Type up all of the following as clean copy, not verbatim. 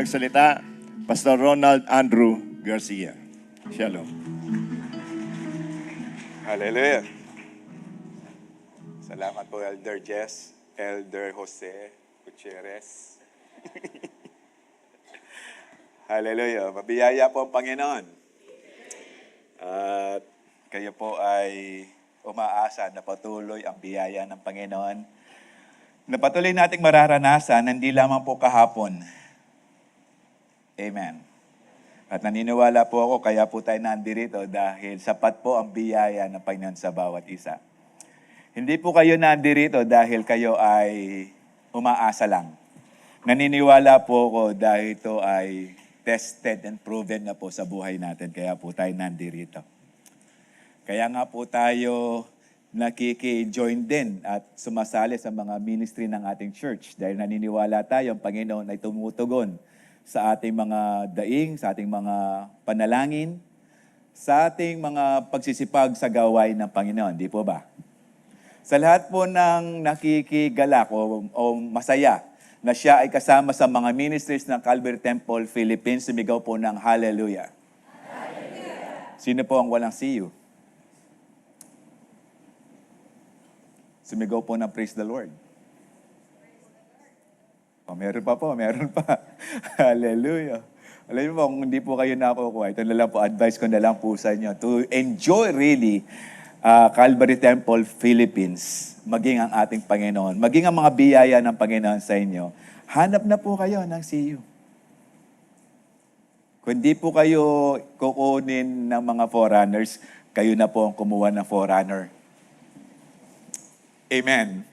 Nagsalita, Pastor Ronald Andrew Garcia. Shalom. Hallelujah. Salamat po, Elder Jess, Elder Jose Gutierrez. Hallelujah. Mabiyaya po ang Panginoon. At kayo po ay umaasa na patuloy ang biyaya ng Panginoon. Na patuloy nating mararanasan, hindi lamang po kahapon. Amen. At naniniwala po ako, kaya po tayo nandirito dahil sapat po ang biyaya ng Panginoon sa bawat isa. Hindi po kayo nandirito dahil kayo ay umaasa lang. Naniniwala po ako dahil ito ay tested and proven na po sa buhay natin, kaya po tayo nandirito. Kaya nga po tayo nakiki-join din at sumasali sa mga ministry ng ating church dahil naniniwala tayo ang Panginoon ay tumutugon sa ating mga daing, sa ating mga panalangin, sa ating mga pagsisipag sa gawain ng Panginoon. Di po ba? Sa lahat po ng nakikigalak o masaya na siya ay kasama sa mga ministries ng Calvary Temple Philippines, sumigaw po ng Hallelujah. Hallelujah. Sino po ang walang see you? Sumigaw po ng Praise the Lord. Oh, meron pa. Hallelujah. Alam niyo po, kung hindi po kayo nakukuha, ito na lang po, advice ko na lang po sa inyo, to enjoy really Calvary Temple Philippines, maging ang ating Panginoon, maging ang mga biyaya ng Panginoon sa inyo, hanap na po kayo ng CU. Kung di po kayo kukunin ng mga forerunners, kayo na po ang kumuha ng forerunner. Amen.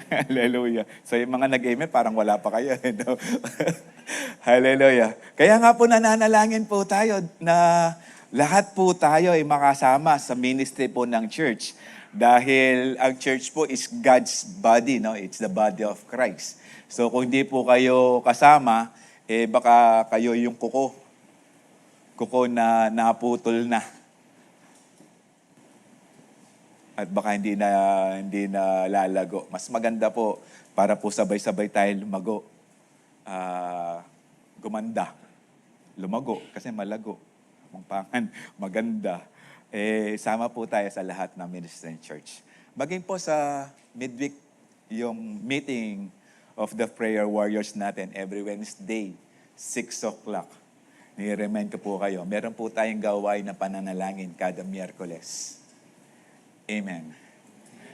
Hallelujah. So yung mga nag-amen, parang wala pa kayo. No? Hallelujah. Kaya nga po nananalangin po tayo na lahat po tayo ay makasama sa ministry po ng church. Dahil ang church po is God's body, no? It's the body of Christ. So kung hindi po kayo kasama, baka kayo yung kuko. Kuko na naputol na. At baka hindi na lalago. Mas maganda po para po sabay-sabay tayo lumago. Gumanda. Lumago kasi malago. Mangpangan, maganda. Sama po tayo sa lahat ng ministry church. Maging po sa midweek yung meeting of the prayer warriors natin every Wednesday, 6 o'clock. Ni-remind ko po kayo, meron po tayong gawain na pananalangin kada Miyerkules. Amen.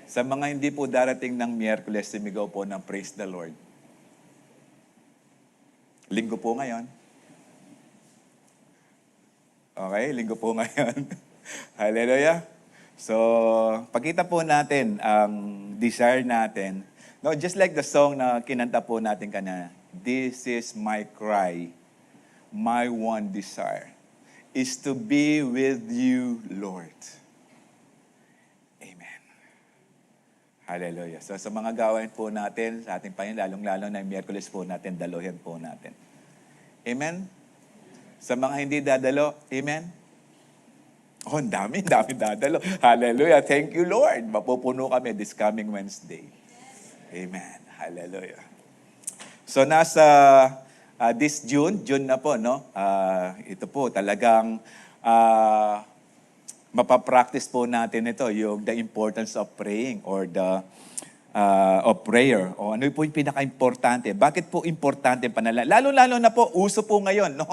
Sa mga hindi po darating ng Miyerkules, sumigaw po ng Praise the Lord. Linggo po ngayon. Okay, linggo po ngayon. Hallelujah. So, pakita po natin ang desire natin. No, just like the song na kinanta po natin kanina, this is my cry, my one desire, is to be with you, Lord. Hallelujah. So sa mga gawain po natin, sa ating Panginoon, lalong-lalo na yung Miyerkules po natin, daluhin po natin. Amen? Sa mga hindi dadalo, amen? Oh, ang dami dadalo. Hallelujah. Thank you, Lord. Mapupuno kami this coming Wednesday. Amen. Hallelujah. So nasa this June na po, no? Ito po talagang mapapractice po natin ito, yung the importance of praying or the of prayer. O ano po yung pinaka-importante? Bakit po importante panalangin? Lalo-lalo na po, uso po ngayon, no?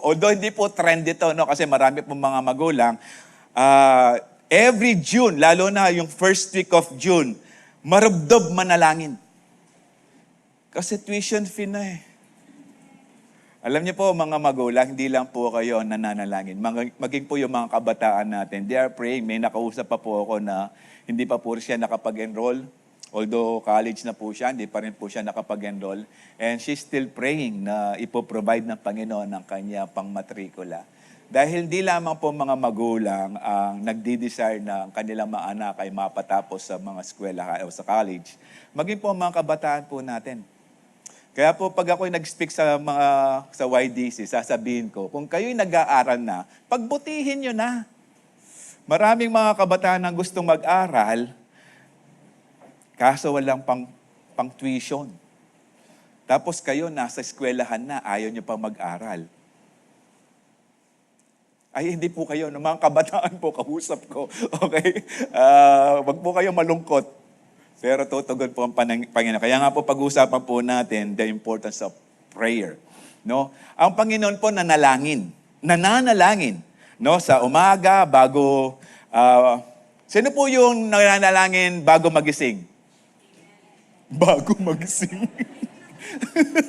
Although hindi po trend ito, no? Kasi marami po mga magulang. Every June, lalo na yung first week of June, marubdob manalangin. Kasi tuition fee na eh. Alam niyo po, mga magulang, hindi lang po kayo nananalangin. Maging po yung mga kabataan natin, they are praying. May nakausap pa po ako na hindi pa po siya nakapag-enroll. Although college na po siya, hindi pa rin po siya nakapag-enroll. And she's still praying na ipoprovide ng Panginoon ng kanya pang-matrikula. Dahil hindi lamang po mga magulang ang nagdi-desire na ang kanilang mga anak ay mapatapos sa mga eskwela o sa college, maging po mga kabataan po natin. Kaya po pag ako'y nag-speak sa YDC, sasabihin ko, kung kayo'y nag-aaral na, pagbutihin nyo na. Maraming mga kabataan ang gustong mag-aral, kaso walang pang tuition. Tapos kayo nasa eskwelahan na, ayaw nyo pang mag-aral. Ay, hindi po kayo. No, mga kabataan po, kausap ko. Okay? Wag po kayo malungkot. Pero tutugon po ang Panginoon. Kaya nga po pag-uusapan po natin the importance of prayer. No? Ang Panginoon po nanalangin. Nananalangin. No? Sa umaga, bago... sino po yung nananalangin bago magising? Bago magising.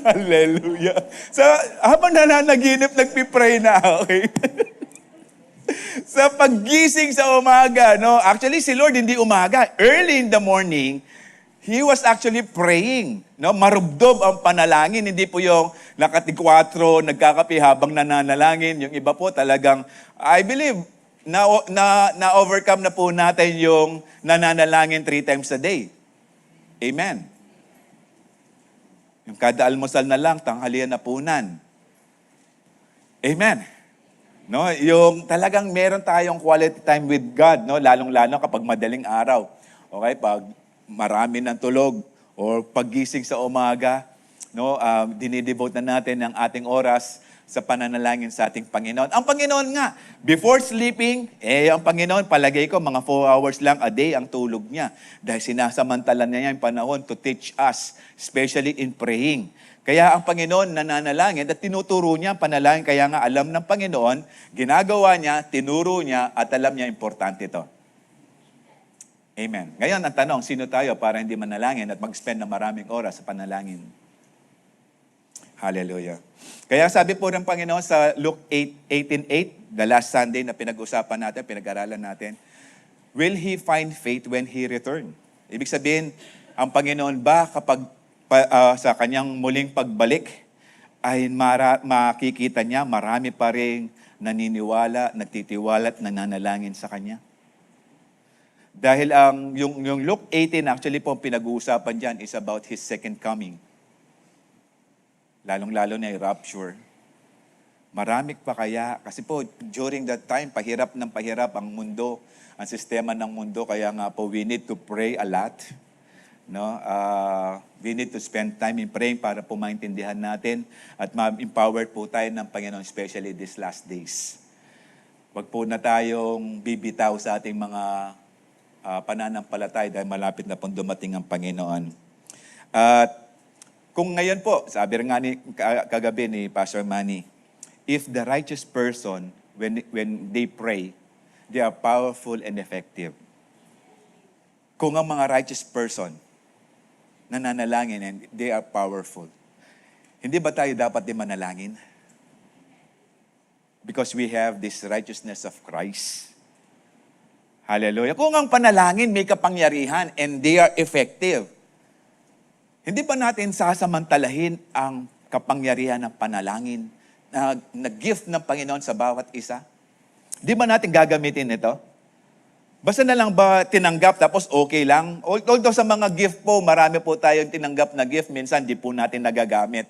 Hallelujah. So, habang nananaginip, nagpipray na. Okay? Sa paggising sa umaga, no? Actually, si Lord hindi umaga. Early in the morning, He was actually praying. No? Marubdob ang panalangin. Hindi po yung nakatigwatro, nagkakape habang nananalangin. Yung iba po talagang, I believe, na-overcome na po natin yung nananalangin 3 times a day. Amen. Yung kada almusal na lang, tanghalian na punan. Amen. No, yung talagang meron tayong quality time with God, no, lalong-lalo kapag madaling araw. Okay, pag marami ng tulog or paggising sa umaga, no, dinidevote na natin ang ating oras sa pananalangin sa ating Panginoon. Ang Panginoon nga, before sleeping, ang Panginoon, palagay ko, mga 4 hours lang a day ang tulog niya. Dahil sinasamantala niya yung panahon to teach us, especially in praying. Kaya ang Panginoon nananalangin at tinuturo niya ang panalangin. Kaya nga alam ng Panginoon, ginagawa niya, tinuro niya, at alam niya importante ito. Amen. Ngayon, ang tanong, sino tayo para hindi manalangin at mag-spend ng maraming oras sa panalangin? Hallelujah. Kaya sabi po ng Panginoon sa Luke 18:8, the last Sunday na pinag-usapan natin, pinag-aralan natin, will He find faith when He return? Ibig sabihin, ang Panginoon ba kapag sa kanyang muling pagbalik, ay makikita niya marami pa rin naniniwala, nagtitiwala at nananalangin sa Kanya? Dahil yung Luke 18, actually po pinag-uusapan dyan is about His second coming. Lalong-lalo na yung rapture. Marami pa kaya? Kasi po, during that time, pahirap ng pahirap ang mundo, ang sistema ng mundo. Kaya nga po, we need to pray a lot. No? We need to spend time in praying para po maintindihan natin at ma-empowered po tayo ng Panginoon, especially these last days. Wag po na tayong bibitaw sa ating mga pananampalataya dahil malapit na pong dumating ang Panginoon. At kung ngayon po, sabi rin nga kagabi ni Pastor Manny, if the righteous person, when they pray, they are powerful and effective. Kung ang mga righteous person, nananalangin and they are powerful, hindi ba tayo dapat din manalangin? Because we have this righteousness of Christ. Hallelujah. Kung ang panalangin may kapangyarihan and they are effective, hindi ba natin sasamantalahin ang kapangyarihan ng panalangin na gift ng Panginoon sa bawat isa? Di ba natin gagamitin ito? Basta na lang ba tinanggap tapos okay lang? Although sa mga gift po, marami po tayong tinanggap na gift, minsan di po natin nagagamit.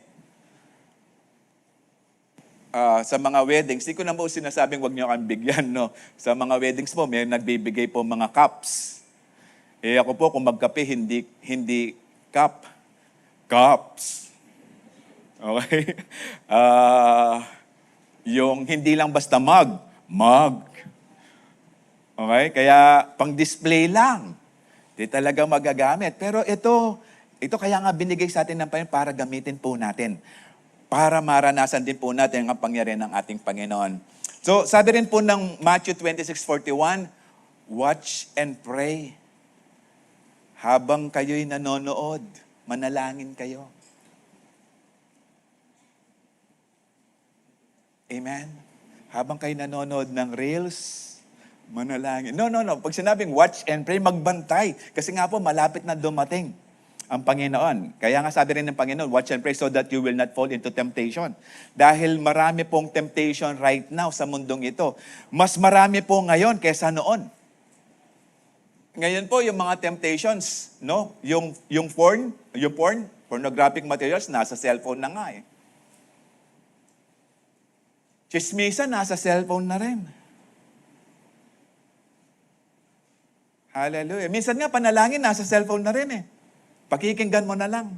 Sa mga weddings, di ko na po sinasabing wag niyo kang bigyan, no? Sa mga weddings po, may nagbibigay po mga cups. Ako po, kung magkape, hindi cup. Cups. Okay? Yung hindi lang basta mug. Okay? Kaya pang-display lang. Di talaga magagamit. Pero ito kaya nga binigay sa atin ng Panginoon para gamitin po natin. Para maranasan din po natin ang pangyarihan ng ating Panginoon. So, sabi rin po ng Matthew 26:41, watch and pray. Habang kayo'y nanonood, manalangin kayo. Amen? Habang kayo nanonood ng reels, manalangin. No. Pag sinabing watch and pray, magbantay. Kasi nga po, malapit na dumating ang Panginoon. Kaya nga sabi rin ng Panginoon, watch and pray so that you will not fall into temptation. Dahil marami pong temptation right now sa mundong ito. Mas marami po ngayon kaysa noon. Ngayon po, yung mga temptations, no? Yung pornographic materials, nasa cellphone na nga eh. Chismisa, nasa cellphone na rin. Hallelujah. Minsan nga, panalangin, nasa cellphone na rin eh. Pakikinggan mo na lang.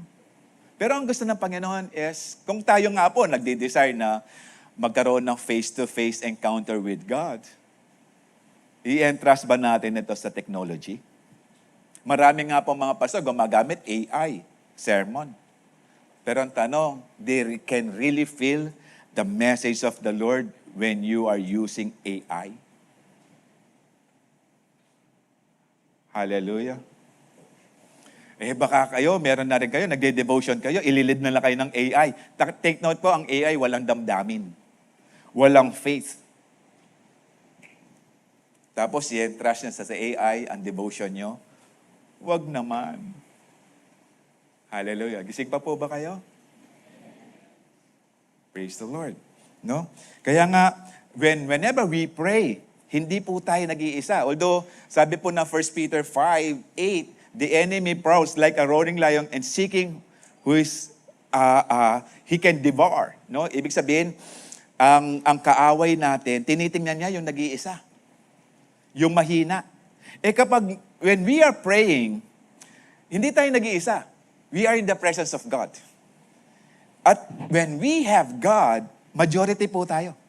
Pero ang gusto ng Panginoon is, kung tayo nga po nagde-desire na magkaroon ng face-to-face encounter with God, i-entrust ba natin ito sa technology? Marami nga po mga pastor gumagamit AI, sermon. Pero ang tanong, they can really feel the message of the Lord when you are using AI? Hallelujah. Baka kayo, meron na rin kayo, nagde-devotion kayo, ililid na lang kayo ng AI. Take note po, ang AI walang damdamin. Walang faith. Tapos, i-entrust niya sa AI, ang devotion nyo. Wag naman. Hallelujah. Gising pa po ba kayo? Praise the Lord. No? Kaya nga, whenever we pray, hindi po tayo nag-iisa. Although, sabi po na 1 Peter 5:8, the enemy prowls like a roaring lion and seeking who is he can devour. No? Ibig sabihin, ang kaaway natin, tinitingnan niya yung nag-iisa. Yung mahina. When we are praying, hindi tayo nag-iisa. We are in the presence of God. At when we have God, majority po tayo.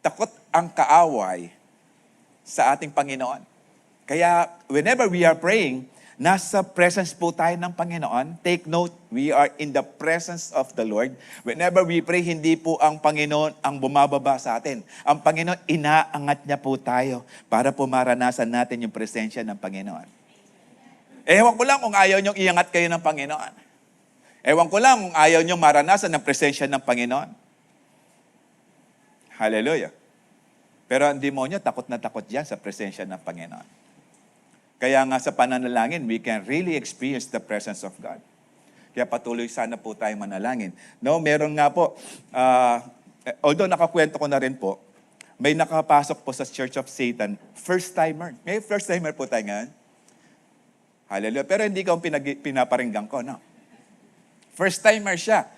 Takot ang kaaway sa ating Panginoon. Kaya whenever we are praying, nasa presence po tayo ng Panginoon. Take note, we are in the presence of the Lord. Whenever we pray, hindi po ang Panginoon ang bumababa sa atin. Ang Panginoon, inaangat niya po tayo para po maranasan natin yung presensya ng Panginoon. Ewan ko lang kung ayaw niyong iangat kayo ng Panginoon. Ewan ko lang kung ayaw niyong maranasan ng presensya ng Panginoon. Hallelujah. Pero ang demonyo, takot na takot yan sa presensya ng Panginoon. Kaya nga sa pananalangin, we can really experience the presence of God. Kaya patuloy sana po tayo manalangin. No, meron nga po, although nakakwento ko na rin po, may nakapasok po sa Church of Satan, first-timer. May first-timer po tayo ngayon. Hallelujah. Pero hindi ko pinaparinggan ko, no? First-timer siya.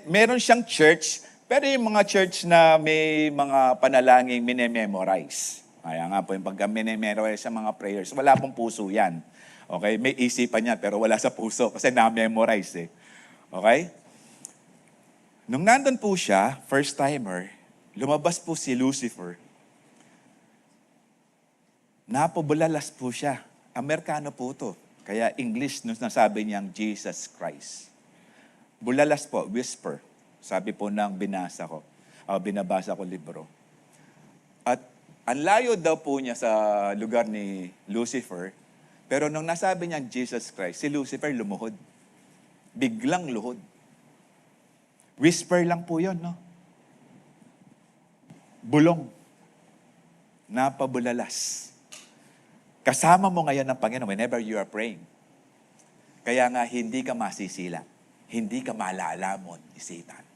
Meron siyang church, pero yung mga church na may mga panalangin minememorize. Kaya nga po, yung pagka minememorize sa mga prayers, wala pong puso yan. Okay? May isipan niya, pero wala sa puso kasi na-memorize eh. Okay? Nung nandun po siya, first-timer, lumabas po si Lucifer. Napabulalas po siya. Amerikano po to. Kaya English nung nasabi niyang Jesus Christ. Bulalas po, whisper. Sabi po ng binabasa ko libro. At ang layo daw po niya sa lugar ni Lucifer, pero nung nasabi niya Jesus Christ, si Lucifer lumuhod. Biglang luhod. Whisper lang po yun, no? Bulong. Napabulalas. Kasama mo ngayon ng Panginoon whenever you are praying. Kaya nga, hindi ka masisila. Hindi ka malalamon ni Satan.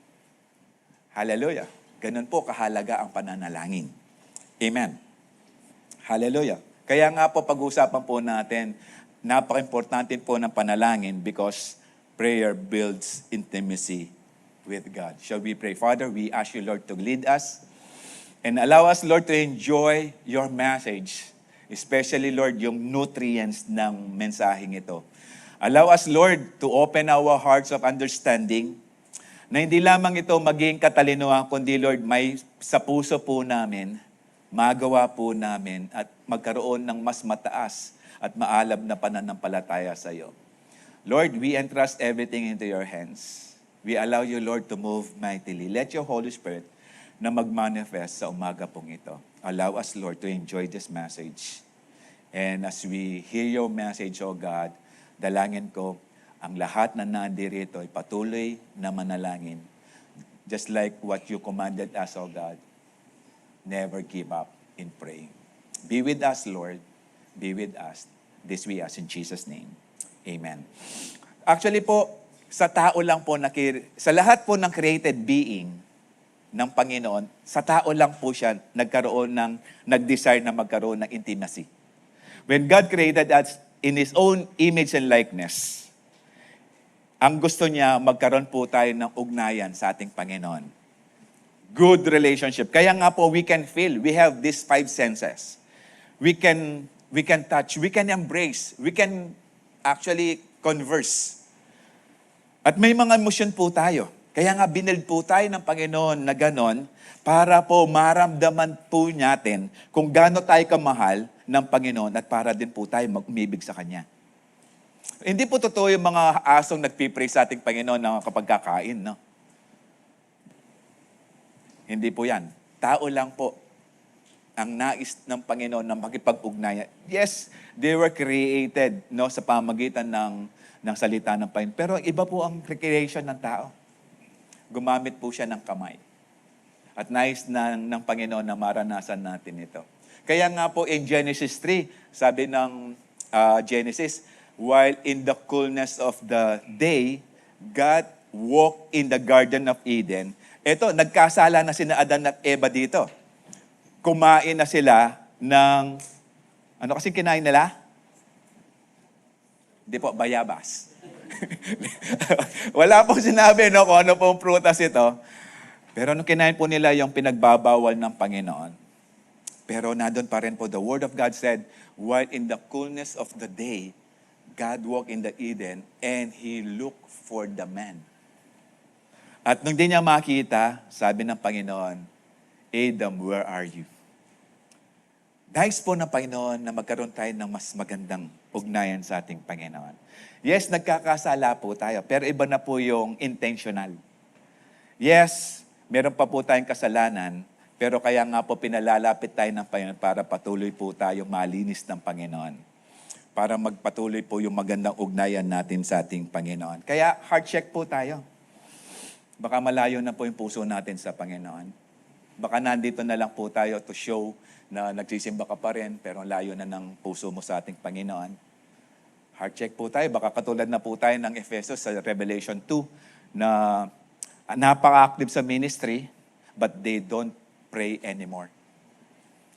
Hallelujah. Ganun po kahalaga ang pananalangin. Amen. Hallelujah. Kaya nga po pag-usapan po natin, napaka-importante po ng panalangin because prayer builds intimacy with God. Shall we pray? Father, we ask you, Lord, to lead us and allow us, Lord, to enjoy your message. Especially, Lord, yung nutrients ng mensaheng ito. Allow us, Lord, to open our hearts of understanding na hindi lamang ito maging katalinuhan, kundi, Lord, may sa puso po namin, magawa po namin at magkaroon ng mas mataas at maalab na pananampalataya sa iyo. Lord, we entrust everything into your hands. We allow you, Lord, to move mightily. Let your Holy Spirit na mag-manifest sa umaga pong ito. Allow us, Lord, to enjoy this message. And as we hear your message, O God, dalangin ko, ang lahat na nandirito ay patuloy na manalangin. Just like what you commanded us, O God, never give up in praying. Be with us, Lord. Be with us. This we ask in Jesus' name. Amen. Actually po, sa tao lang po, sa lahat po ng created being ng Panginoon, sa tao lang po siya nag-desire na magkaroon ng intimacy. When God created us in His own image and likeness, ang gusto niya, magkaroon po tayo ng ugnayan sa ating Panginoon. Good relationship. Kaya nga po, we can feel. We have these 5 senses. We can touch. We can embrace. We can actually converse. At may mga emosyon po tayo. Kaya nga binild po tayo ng Panginoon na ganon para po maramdaman po natin kung gaano tayo kamahal ng Panginoon at para din po tayo umibig sa Kanya. Hindi po totoo yung mga asong nagpipray sa ating Panginoon na kapag kakain, no? Hindi po yan. Tao lang po ang nais ng Panginoon na makipag-ugnayan. Yes, they were created, no, sa pamagitan ng salita ng Panginoon. Pero iba po ang creation ng tao. Gumamit po siya ng kamay. At nais ng Panginoon na maranasan natin ito. Kaya nga po in Genesis 3, sabi ng Genesis, while in the coolness of the day, God walked in the Garden of Eden. Ito, nagkasala na sina Adan at Eva dito. Kumain na sila ng, ano kasi kinain nila? Hindi po, bayabas. Wala pong sinabi, no, kung ano pong prutas ito. Pero nung kinain po nila yung pinagbabawal ng Panginoon. Pero nandun pa rin po, the Word of God said, while in the coolness of the day, God walked in the Eden and He looked for the man. At nung di niya makita, sabi ng Panginoon, Adam, where are you? Nais po ng Panginoon na magkaroon tayo ng mas magandang ugnayan sa ating Panginoon. Yes, nagkakasala po tayo, pero iba na po yung intentional. Yes, meron pa po tayong kasalanan, pero kaya nga po pinalalapit tayo ng Panginoon para patuloy po tayo malinis ng Panginoon. Para magpatuloy po yung magandang ugnayan natin sa ating Panginoon. Kaya heart check po tayo. Baka malayo na po yung puso natin sa Panginoon. Baka nandito na lang po tayo to show na nagsisimba ka pa rin, pero layo na ng puso mo sa ating Panginoon. Heart check po tayo. Baka katulad na po tayo ng Efesos sa Revelation 2 na napaka-active sa ministry, but they don't pray anymore.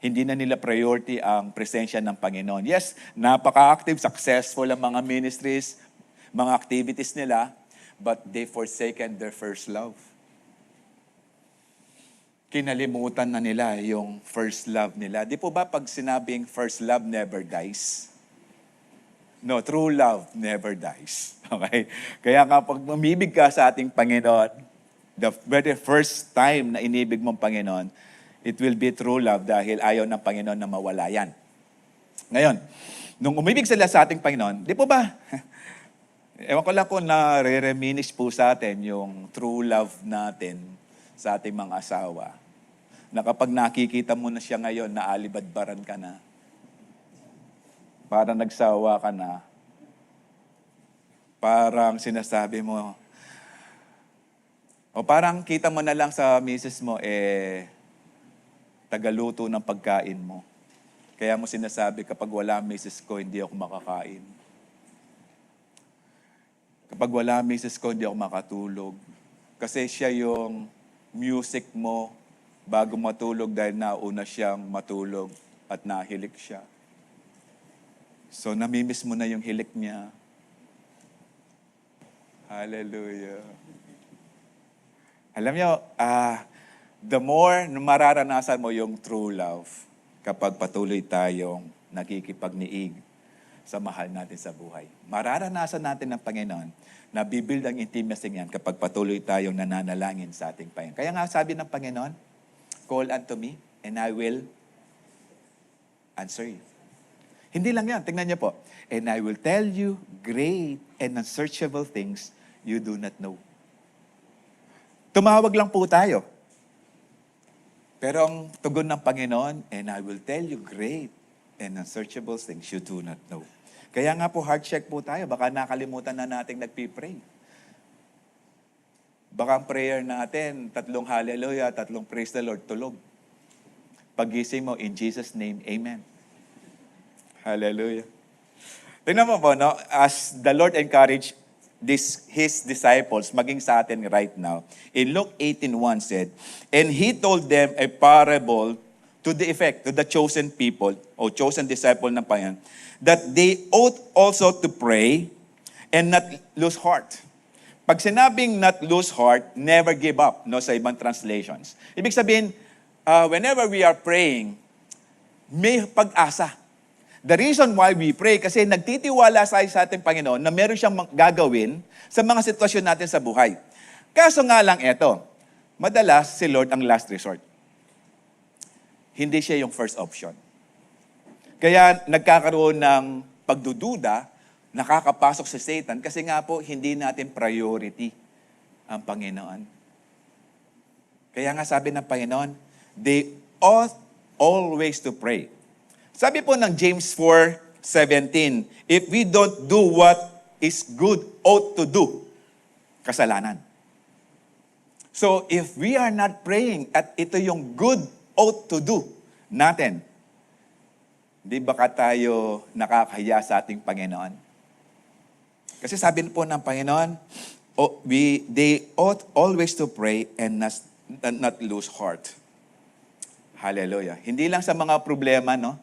Hindi na nila priority ang presensya ng Panginoon. Yes, napaka-active, successful ang mga ministries, mga activities nila, but they forsaken their first love. Kinalimutan na nila yung first love nila. Di po ba pag sinabing first love never dies? No, true love never dies. Okay? Kaya nga pag umibig ka sa ating Panginoon, the very first time na inibig mong Panginoon, it will be true love dahil ayaw ng Panginoon na mawala yan. Ngayon, nung umibig sila sa ating Panginoon, di po ba? Ewan ko lang kung nare-reminisce po sa atin yung true love natin sa ating mga asawa. Na kapag nakikita mo na siya ngayon, naalibadbaran ka na. Parang nagsawa ka na. Parang sinasabi mo, o parang kita mo na lang sa misis mo, tagaluto ng pagkain mo. Kaya mo sinasabi, kapag wala misis ko, hindi ako makakain. Kapag wala misis ko, hindi ako makatulog. Kasi siya yung music mo bago matulog dahil nauna siyang matulog at nahilik siya. So, namimiss mo na yung hilik niya. Hallelujah. Alam niyo, the more mararanasan mo yung true love kapag patuloy tayong nakikipagniig sa mahal natin sa buhay. Mararanasan natin ng Panginoon na bibuild ang intimacy niyan kapag patuloy tayong nananalangin sa ating Panginoon. Kaya nga sabi ng Panginoon, call unto me and I will answer you. Hindi lang yan, tingnan niyo po. And I will tell you great and unsearchable things you do not know. Tumawag lang po tayo. Pero ang tugon ng Panginoon, and I will tell you great and unsearchable things you do not know. Kaya nga po, heart check po tayo. Baka nakalimutan na nating nagpipray. Baka ang prayer natin, 3 hallelujah, 3 praise the Lord, tulog. Pagising mo, in Jesus' name, amen. Hallelujah. Tingnan mo po, no? As the Lord encouraged His disciples, maging sa atin right now, in Luke 18:1 said, and He told them a parable to the effect, to the chosen people, o chosen disciple ng Panginoon, that they ought also to pray and not lose heart. Pag sinabing not lose heart, never give up, no, sa ibang translations. Ibig sabihin, whenever we are praying, may pag-asa. The reason why we pray, kasi nagtitiwala tayo sa ating Panginoon na meron siyang gagawin sa mga sitwasyon natin sa buhay. Kaso nga lang eto, madalas si Lord ang last resort. Hindi siya yung first option. Kaya nagkakaroon ng pagdududa, nakakapasok si Satan kasi nga po hindi natin priority ang Panginoon. Kaya nga sabi ng Panginoon, they ought always to pray. Sabi po ng James 4:17, if we don't do what is good ought to do, kasalanan. So if we are not praying at ito yung good ought to do natin, di baka tayo nakakahiya sa ating Panginoon? Kasi sabi po ng Panginoon, they ought always to pray and not lose heart. Hallelujah. Hindi lang sa mga problema, no?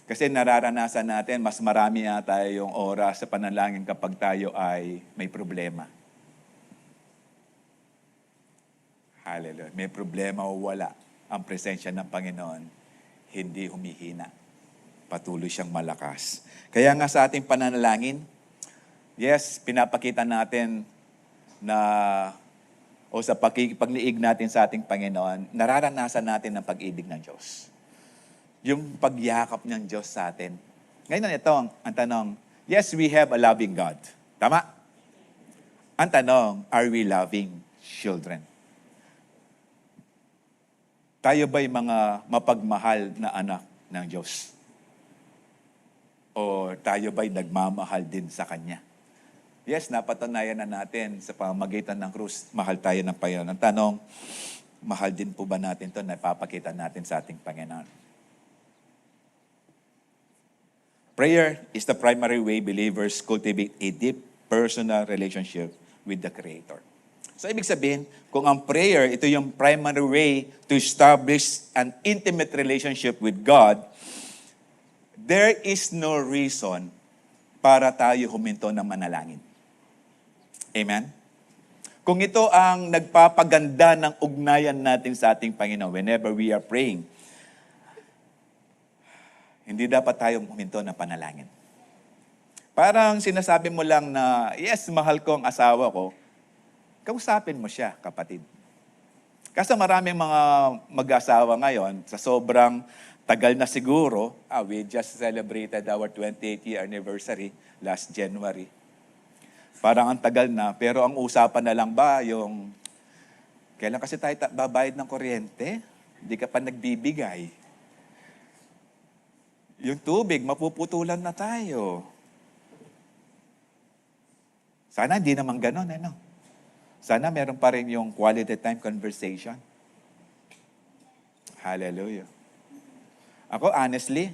Kasi nararanasan natin, mas marami yata yung oras sa panalangin kapag tayo ay may problema. Hallelujah. May problema o wala, ang presensya ng Panginoon, hindi humihina. Patuloy siyang malakas. Kaya nga sa ating pananalangin, yes, pinapakita natin na o sa pagliig natin sa ating Panginoon, nararanasan natin ang pag-ibig ng Diyos. Yung pagyakap ng Diyos sa atin. Ngayon na ito, ang tanong, yes, we have a loving God. Tama? Ang tanong, are we loving children? Tayo ba'y mga mapagmahal na anak ng Diyos? O tayo ba'y nagmamahal din sa Kanya? Yes, napatunayan na natin sa pamamagitan ng krus, mahal tayo ng Panginoon. Ang tanong, mahal din po ba natin ito na ipapakita natin sa ating Panginoon? Prayer is the primary way believers cultivate a deep personal relationship with the Creator. So, ibig sabihin, kung ang prayer, ito yung primary way to establish an intimate relationship with God, there is no reason para tayo huminto ng manalangin. Amen? Kung ito ang nagpapaganda ng ugnayan natin sa ating Panginoon whenever we are praying, hindi dapat tayong huminto ng panalangin. Parang sinasabi mo lang na, yes, mahal ko ang asawa ko, kausapin mo siya, kapatid. Kasi maraming mga mag-asawa ngayon, sa sobrang tagal na siguro, we just celebrated our 28th year anniversary last January. Parang ang tagal na, pero ang usapan na lang ba yung, kailan kasi tayo babayad ng kuryente? Hindi ka pa nagbibigay. Yung tubig, mapuputulan na tayo. Sana hindi naman ganon, ano? Sana meron pa rin yung quality time conversation. Hallelujah. Ako, honestly,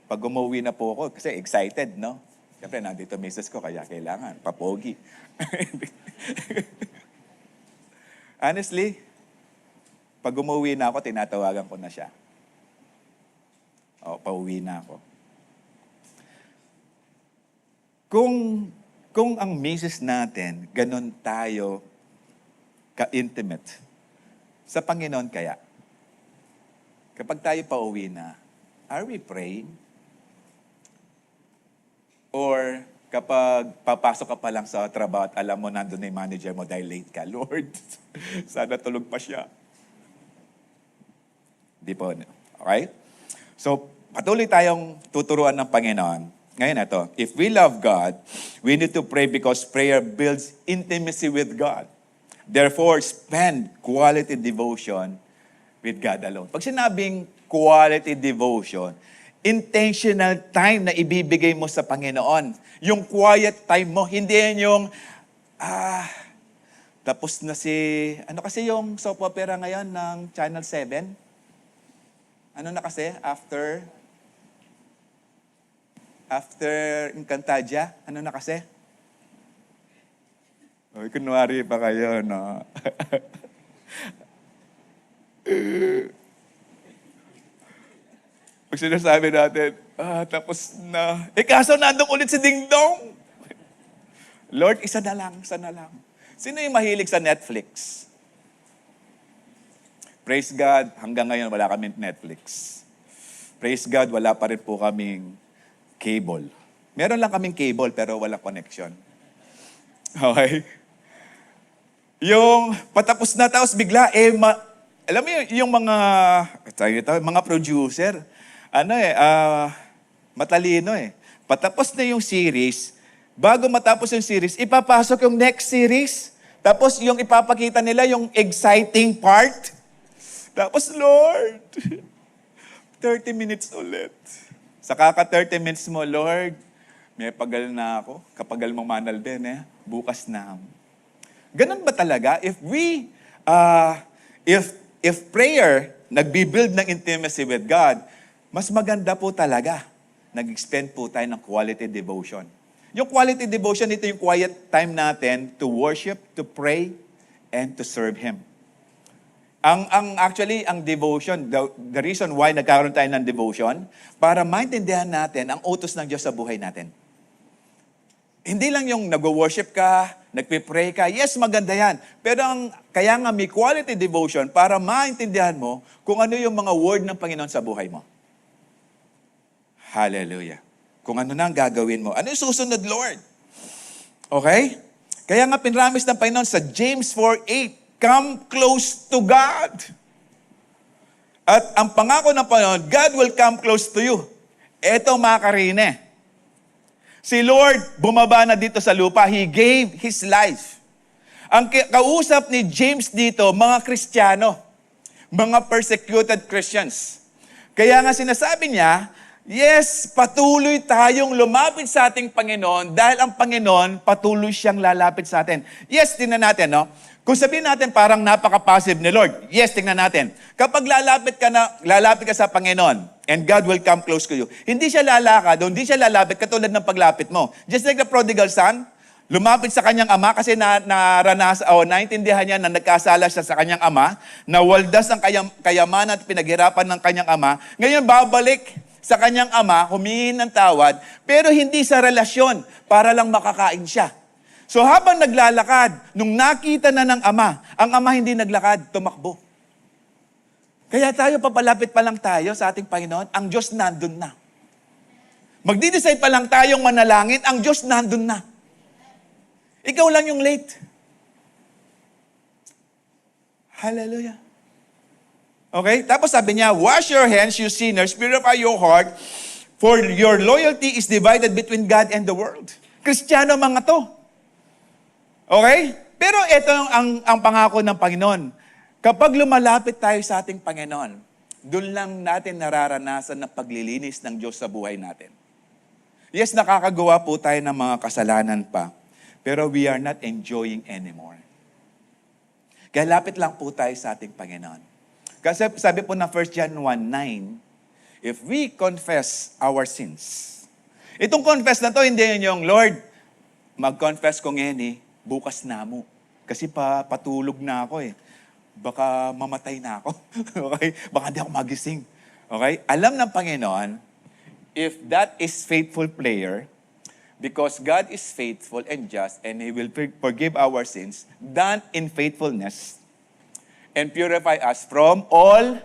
pag umuwi na po ako, kasi excited, no? Siyempre, nandito misis ko, kaya kailangan, papogi. Honestly, pag umuwi na ako, tinatawagan ko na siya. Pauwi na ako. Kung ang misis natin, ganun tayo ka-intimate, sa Panginoon kaya, kapag tayo pauwi na, are we praying? Or kapag papasok ka pa lang sa trabaho at alam mo nandun na yung manager mo dahil late ka, Lord, sana tulog pa siya. Di po. Okay? So, patuloy tayong tuturuan ng Panginoon. Ngayon ito, if we love God, we need to pray because prayer builds intimacy with God. Therefore, spend quality devotion with God alone. Pag sinabing quality devotion, intentional time na ibibigay mo sa Panginoon. Yung quiet time mo, hindi yan yung, tapos na si, ano kasi yung soap opera ngayon ng Channel 7? Ano na kasi, after Encantadia, ano na kasi? Oy, kunwari pa kayo, no? Pag sinasabi natin, tapos na. Kaso nandun ulit si Ding Dong. Lord, isa na lang. Sino yung mahilig sa Netflix? Praise God, hanggang ngayon wala kaming Netflix. Praise God, wala pa rin po kaming cable. Meron lang kaming cable pero walang connection. Okay? Yung patapos na tapos bigla, alam mo yung mga producer, matalino eh. Patapos na yung series, bago matapos yung series, ipapasok yung next series. Tapos yung ipapakita nila yung exciting part. Tapos, Lord, 30 minutes ulit. Sa kaka 30 minutes mo, Lord, may pagal na ako. Kapagal mong manal din bukas na. Ganun ba talaga? If prayer nagbi-build ng intimacy with God, mas maganda po talaga nag-expend po tayo ng quality devotion. Yung quality devotion, ito yung quiet time natin to worship, to pray, and to serve Him. Actually, ang devotion, the reason why nagkaroon tayo ng devotion, para maintindihan natin ang utos ng Diyos sa buhay natin. Hindi lang yung nag-worship ka, nagpe-pray ka, yes, maganda yan. Pero kaya nga may quality devotion para maintindihan mo kung ano yung mga word ng Panginoon sa buhay mo. Hallelujah. Kung ano na ang gagawin mo. Ano yung susunod, Lord? Okay? Kaya nga pinramis ng Panginoon sa James 4:8, come close to God. At ang pangako ng Panginoon, God will come close to you. Eto mga karine. Si Lord bumaba na dito sa lupa. He gave His life. Ang kausap ni James dito, mga Kristiyano, mga persecuted Christians. Kaya nga sinasabi niya, yes, patuloy tayong lumapit sa ating Panginoon dahil ang Panginoon patuloy siyang lalapit sa atin. Yes, tingnan natin, no? Kung sabihin natin parang napaka-passive ni Lord, yes, tingnan natin. Kapag lalapit ka sa Panginoon, and God will come close to you, hindi siya lalakad, o hindi siya lalapit katulad ng paglapit mo. Just like the prodigal son, lumapit sa kanyang ama kasi naintindihan niya na nagkasala siya sa kanyang ama, nawaldas ang kayamanan at pinaghirapan ng kanyang ama. Ngayon, babalik sa kanyang ama, humingi ng tawad, pero hindi sa relasyon, para lang makakain siya. So habang naglalakad, nung nakita na ng ama, ang ama hindi naglakad, tumakbo. Kaya tayo, papalapit pa lang tayo sa ating Panginoon, ang Diyos nandun na. Magdi-decide pa lang tayong manalangin, ang Diyos nandun na. Ikaw lang yung late. Hallelujah. Okay? Tapos sabi niya, wash your hands, you sinners, purify your heart, for your loyalty is divided between God and the world. Kristiyano mga to. Okay? Pero ito ang pangako ng Panginoon. Kapag lumalapit tayo sa ating Panginoon, doon lang natin nararanasan ng paglilinis ng Diyos sa buhay natin. Yes, nakakagawa po tayo ng mga kasalanan pa, pero we are not enjoying anymore. Kaya lapit lang po tayo sa ating Panginoon. Kasi sabi po na 1 John 1:9, if we confess our sins. Itong confess na to, hindi yun yung, Lord, mag-confess ko ngayon bukas na mo. Kasi patulog na ako Baka mamatay na ako. Okay? Baka di ako magising. Okay? Alam ng Panginoon, if that is faithful prayer, because God is faithful and just, and He will forgive our sins, done in faithfulness, and purify us from all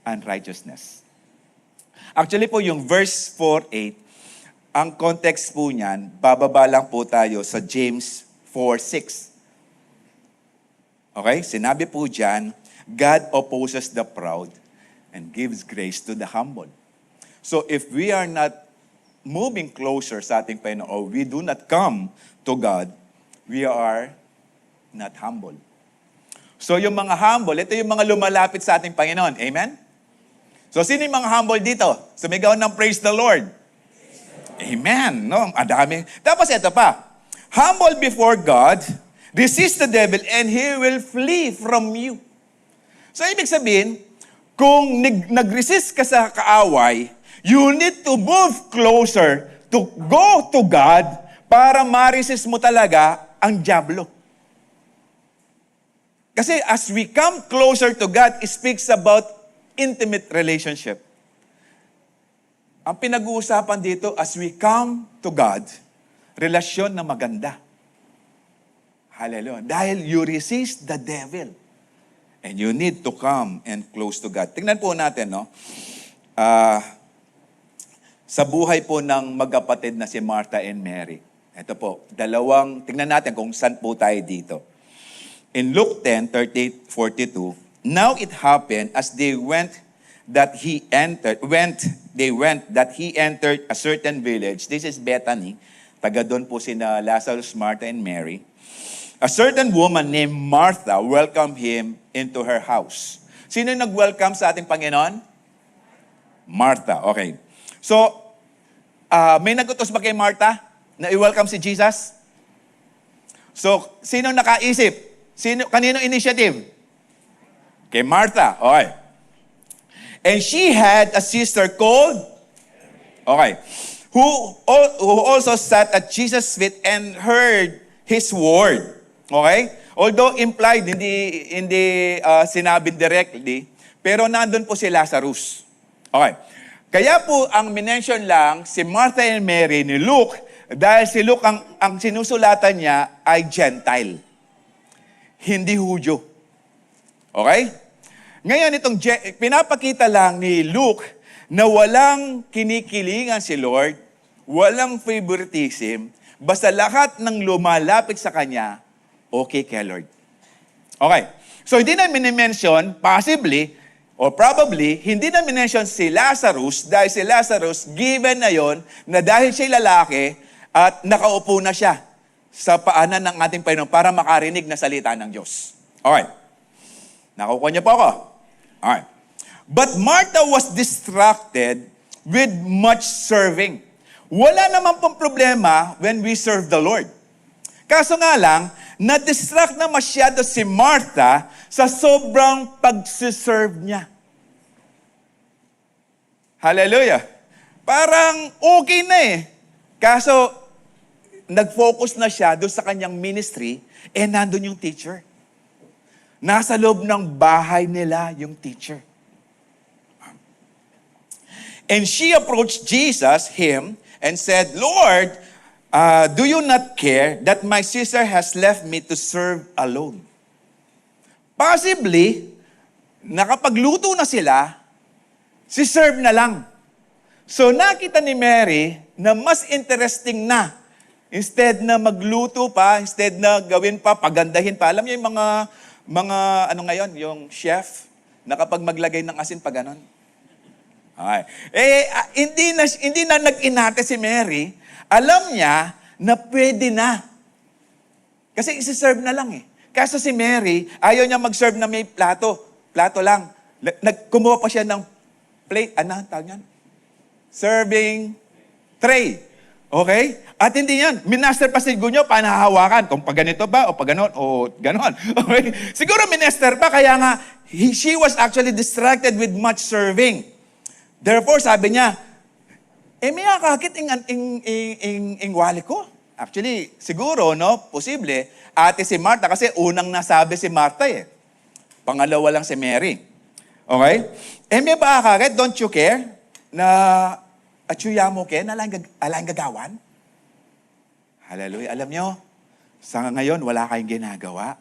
unrighteousness. Actually po, yung verse 4:8, ang context po niyan, bababa lang po tayo sa James 4:6. Okay? Sinabi po dyan, God opposes the proud and gives grace to the humble. So if we are not moving closer sa ating Panginoon, or we do not come to God, we are not humble. So yung mga humble, ito yung mga lumalapit sa ating Panginoon. Amen? So sino yung mga humble dito? Sumigaw ng praise the Lord. Amen. No? Adami. Tapos ito pa. Humble before God, resist the devil, and he will flee from you. So ibig sabihin, kung nag-resist ka sa kaaway, you need to move closer to go to God para ma-resist mo talaga ang dyablo. Kasi as we come closer to God, it speaks about intimate relationship. Ang pinag-uusapan dito, as we come to God, relasyon na maganda. Hallelujah. Dahil you resist the devil. And you need to come and close to God. Tingnan po natin, no? sa buhay po ng magkapatid na si Martha and Mary. Ito po, tingnan natin kung saan po tayo dito. In Luke 10:38-42, now it happened as they went that he entered a certain village. This is Bethany. Taga doon po sina Lazarus, Martha, and Mary. A certain woman named Martha welcomed him into her house. Sino yung nag-welcome sa ating Panginoon? Martha. Okay. So, may nagutos ba kay Martha na i-welcome si Jesus? So, sino nakaisip? Kanino initiative? Kay Martha. Okay. And she had a sister called, who also sat at Jesus' feet and heard his word. Okay? Although implied, hindi sinabi directly, pero nandun po si Lazarus. Okay. Kaya po ang minention lang si Martha and Mary ni Luke dahil si Luke ang sinusulatan niya ay Gentile. Hindi Hudyo. Okay? Ngayon, pinapakita lang ni Luke na walang kinikilingan si Lord, walang favoritism, basta lahat ng lumalapit sa Kanya, okay kay Lord. Okay. So, hindi na minimension, possibly, or probably, hindi na minention si Lazarus dahil si Lazarus, given na yon na dahil siya lalaki at nakaupo na siya sa paanan ng ating Panginoon para makarinig na salita ng Diyos. Alright. Nakukuha niyo po ako? Alright. But Martha was distracted with much serving. Wala naman pong problema when we serve the Lord. Kaso nga lang, na-distract na masyado si Martha sa sobrang pagsiserve niya. Hallelujah. Parang okay na eh. Kaso, nag-focus na siya doon sa kanyang ministry, nandun yung teacher. Nasa loob ng bahay nila yung teacher. And she approached him, and said, Lord, do you not care that my sister has left me to serve alone? Possibly, nakapagluto na sila, si serve na lang. So nakita ni Mary na mas interesting na, instead na magluto pa, instead na gawin pa, pagandahin pa. Alam niyo yung mga ano ngayon, yung chef, na kapag maglagay ng asin pa ganon. Okay. Hindi na nag-inate si Mary, alam niya na pwede na. Kasi isi-serve na lang eh. Kaso si Mary, ayaw niya mag-serve na may plato. Plato lang. Kumuha pa siya ng plate. Ano ang tawag yan? Serving tray. Okay? At hindi yan. Minaster pa siguro nyo, panahawakan. Kung pag ganito ba, o pag ganon, o ganon. Okay? Siguro minaster pa, kaya nga, she was actually distracted with much serving. Therefore, sabi niya, may akakit ing wali ko. Actually, siguro, no, posible, ate si Martha, kasi unang nasabi si Martha eh. Pangalawa lang si Mary. Okay? May ba akakit, don't you care, na atsuya mo ke, na alang gagawan? Hallelujah. Alam nyo, sa ngayon, wala kayong ginagawa.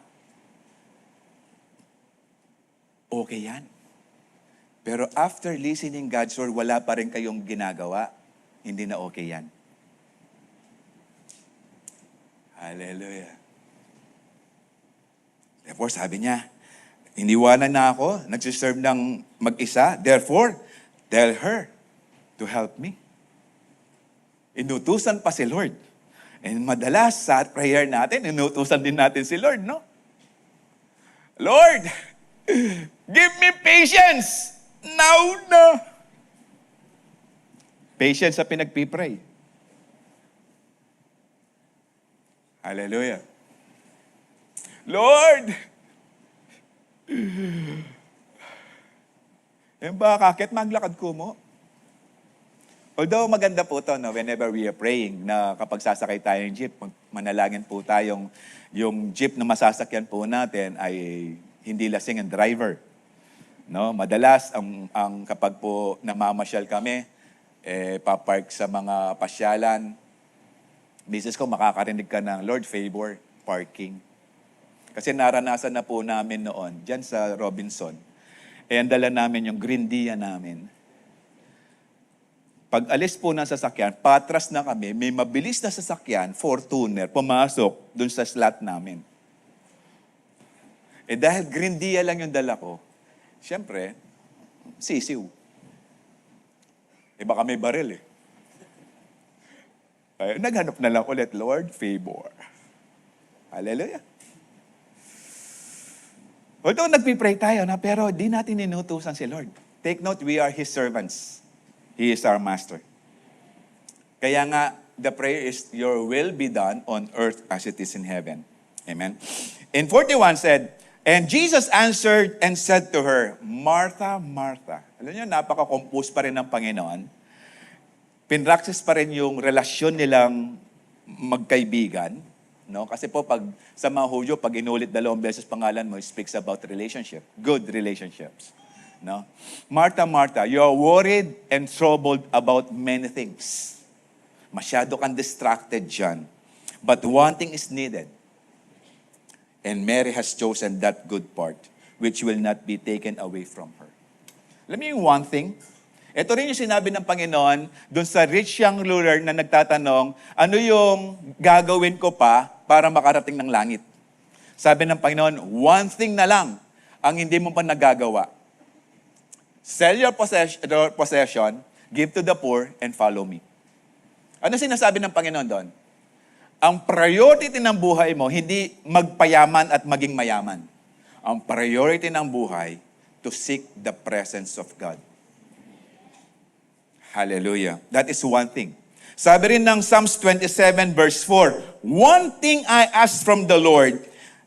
Okay yan. Pero after listening God's word, wala pa rin kayong ginagawa, hindi na okay yan. Hallelujah. Therefore, sabi niya, iniwanan na ako, nagsiserve ng mag-isa, therefore, tell her to help me. Inutusan pa si Lord. And madalas sa prayer natin, inutusan din natin si Lord, no? Lord, give me patience! Now na. Patience sa pinagpipray. Hallelujah. Lord! Yung ba, kakit maglakad ko mo? Although maganda po to, no, whenever we are praying, na kapag sasakay tayo ng jeep, manalangin po tayong, yung jeep na masasakyan po natin ay hindi lasing ang driver. No, madalas ang kapag po namamasyal kami, papark sa mga pasyalan, business ko makakarinig ka ng Lord favor parking. Kasi naranasan na po namin noon diyan sa Robinson. Ang dala namin yung green dia namin. Pag alis po ng sasakyan, patras na kami, may mabilis na sasakyan, Fortuner, pumasok dun sa slot namin. Eh dahil green dia lang yung dala ko, siyempre, sisiw. Eh baka may baril eh. Ay, naghanap na lang ulit, Lord, favor. Hallelujah. Although nagpipray tayo na, pero di natin inutusan si Lord. Take note, we are His servants. He is our master. Kaya nga, the prayer is, your will be done on earth as it is in heaven. Amen. In 41 said, and Jesus answered and said to her, Martha, Martha. Alam niyo, napaka-compose pa rin ng Panginoon. Pinraksis pa rin yung relasyon nilang magkaibigan. No? Kasi po, pag sa mga Hudyo, pag inulit 2 beses pangalan mo, it speaks about relationship. Good relationships. No? Martha, Martha, you are worried and troubled about many things. Masyado kang distracted dyan. But one thing is needed. And Mary has chosen that good part, which will not be taken away from her. Alam niyo yung one thing? Ito rin yung sinabi ng Panginoon dun sa rich young ruler na nagtatanong, ano yung gagawin ko pa para makarating ng langit? Sabi ng Panginoon, one thing na lang ang hindi mo pa nagagawa. Sell your possession, give to the poor, and follow me. Ano sinasabi ng Panginoon doon? Ang priority ng buhay mo, hindi magpayaman at maging mayaman. Ang priority ng buhay, to seek the presence of God. Hallelujah. That is one thing. Sabi rin ng Psalms 27 verse 4, one thing I ask from the Lord,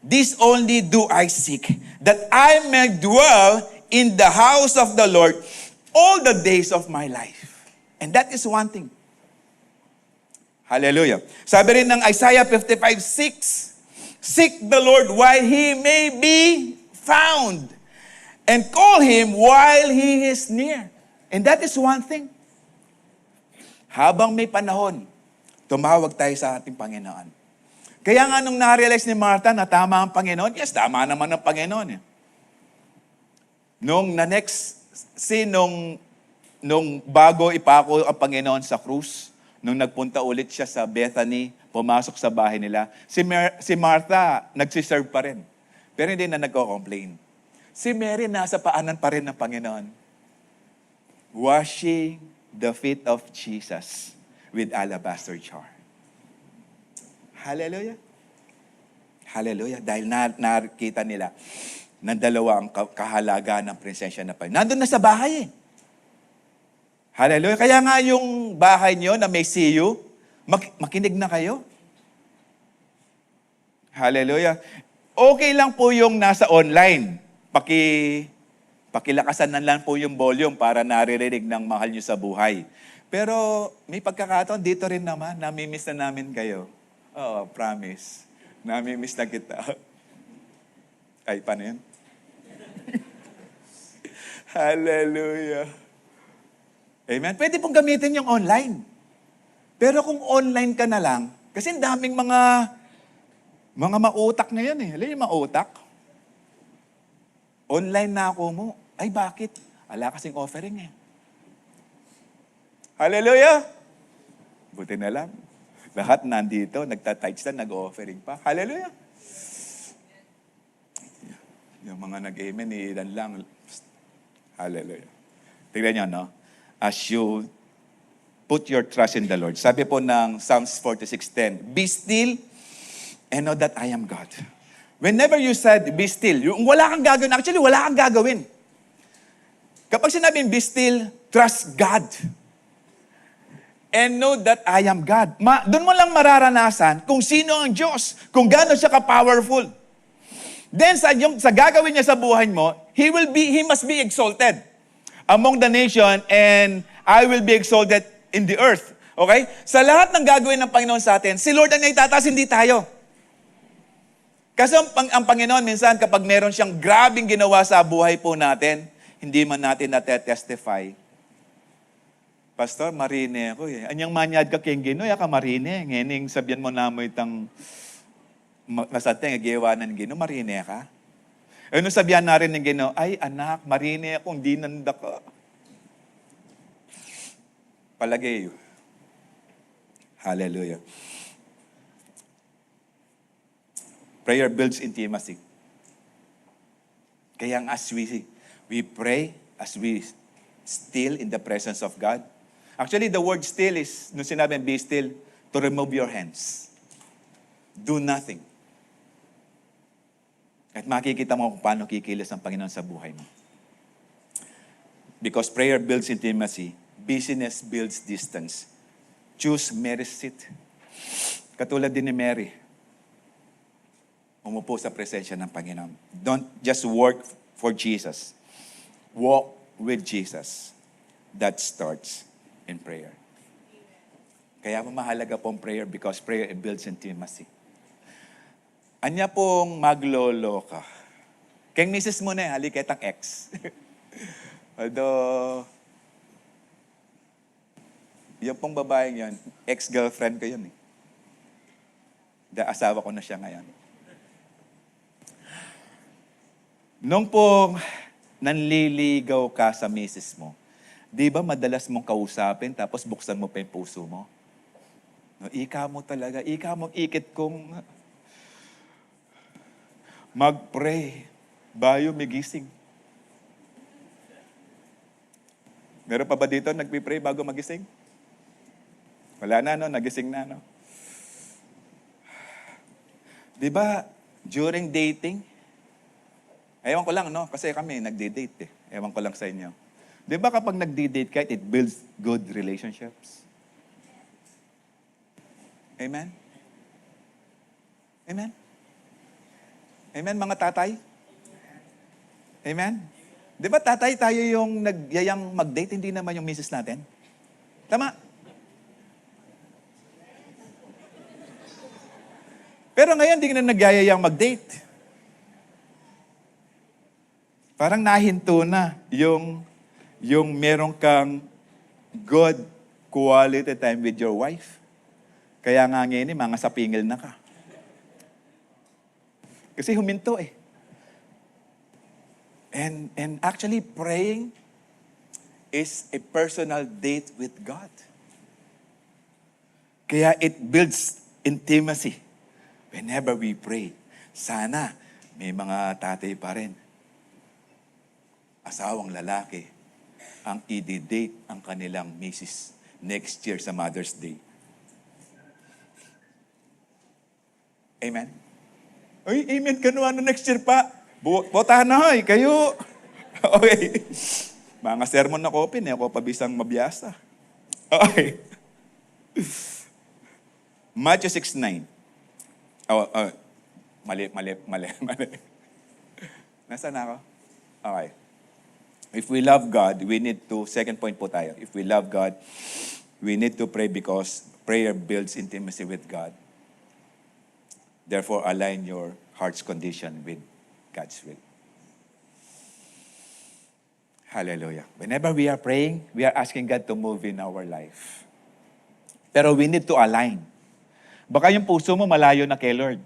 this only do I seek, that I may dwell in the house of the Lord all the days of my life. And that is one thing. Hallelujah. Sabi rin ng Isaiah 55:6, seek the Lord while He may be found, and call Him while He is near. And that is one thing. Habang may panahon, tumawag tayo sa ating Panginoon. Kaya nga nung na-realize ni Martha na tama ang Panginoon, yes, tama naman ang Panginoon. Nung bago ipako ang Panginoon sa krus, nung nagpunta ulit siya sa Bethany, pumasok sa bahay nila, si Martha nagsiserve pa rin. Pero hindi na nagko-complain. Si Mary nasa paanan pa rin ng Panginoon. Washing the feet of Jesus with alabaster jar. Hallelujah. Hallelujah. Dahil nakita nila ng dalawa ang kahalagaan ng presensya na Panginoon. Nandun na sa bahay eh. Hallelujah. Kaya nga yung bahay nyo na may CU, makinig na kayo. Hallelujah. Okay lang po yung nasa online. Pakilakasan na lang po yung volume para naririnig ng mahal nyo sa buhay. Pero may pagkakataon, dito rin naman, namimiss na namin kayo. Oo, promise. Namimiss na kita. Ay, paano yun? Hallelujah. Amen. Pwede pong gamitin yung online. Pero kung online ka na lang, kasi daming mga mautak ngayon eh. Alam yung mautak? Online na ako mo. Ay, bakit? Ala kasing offering eh. Hallelujah! Buti na lang. Lahat nandito, nagtatights na, nag-offering pa. Hallelujah! Yung mga nag-amen, ilan lang. Hallelujah. Tignan nyo, no? As you put your trust in the Lord. Sabi po ng Psalms 46:10, be still and know that I am God. Whenever you said, be still, yung wala kang gagawin, actually, wala kang gagawin. Kapag sinabing, be still, trust God. And know that I am God. Doon mo lang mararanasan kung sino ang Diyos, kung gaano siya ka-powerful. Then, sa gagawin niya sa buhay mo, He must be exalted among the nation, and I will be exalted in the earth. Okay? Sa lahat ng gagawin ng Panginoon sa atin, si Lord ang naitataas, hindi tayo. Kasi ang Panginoon, minsan kapag meron siyang grabing ginawa sa buhay po natin, hindi man natin natetestify. Pastor, marine ako eh. Anyang manyad ka keng Ginoy, ka marine. Ngening sabihan mo na mo itang masateng, giyawanan Gino, marine ka. Ano sabihan na rin ng Gino, ay anak, marine ako, hindi nanda ka. Palagay. Hallelujah. Prayer builds intimacy. Kaya as we pray, as we still in the presence of God. Actually, the word still is, nung sinabi be still, to remove your hands. Do nothing. At makikita mo kung paano kikilos ang Panginoon sa buhay mo. Because prayer builds intimacy, busyness builds distance. Choose Mary's seat. Katulad din ni Mary, umupo sa presensya ng Panginoon. Don't just work for Jesus. Walk with Jesus. That starts in prayer. Kaya mahalaga pong prayer because prayer builds intimacy. Anya pong maglolo ka. Kaya misis mo na, haliketang ex. Although, yung pong babaeng yan, ex-girlfriend ko yun eh. Asawa ko na siya ngayon. Nung pong nanliligaw ka sa misis mo, di ba madalas mong kausapin tapos buksan mo pa yung puso mo? No, ika mo talaga, ika mong ikit kong mag-pray, bayo may gising. Meron pa ba dito nagpipray bago magising? Wala na, no? Nagising na, no? Di ba, during dating, ewan ko lang, no? Kasi kami nagde-date eh. Ewan ko lang sa inyo. Di ba kapag nagde-date ka, it builds good relationships? Amen? Amen? Amen, mga tatay? Amen? Di ba tatay, tayo yung nagyayang mag-date, hindi naman yung misis natin? Tama? Pero ngayon, hindi na nagyayayang mag-date. Parang nahinto na yung meron kang good quality time with your wife. Kaya nga ngayon, mga sapingil na ka. Kasi huminto eh. And actually, praying is a personal date with God. Kaya it builds intimacy whenever we pray. Sana may mga tatay pa rin, asawang lalaki, ang i-date ang kanilang misis next year sa Mother's Day. Amen? Ay, amen ka naman next year pa. Botahan na hoy, kayo. Okay. Mga sermon na ko, ako pabisang mabiyasa. Okay. Matthew 6:9. Mali. Nasaan na ako? Okay. If we love God, we need to, second point po tayo. If we love God, we need to pray because prayer builds intimacy with God. Therefore, align your heart's condition with God's will. Hallelujah. Whenever we are praying, we are asking God to move in our life. Pero we need to align. Baka yung puso mo malayo na kay Lord.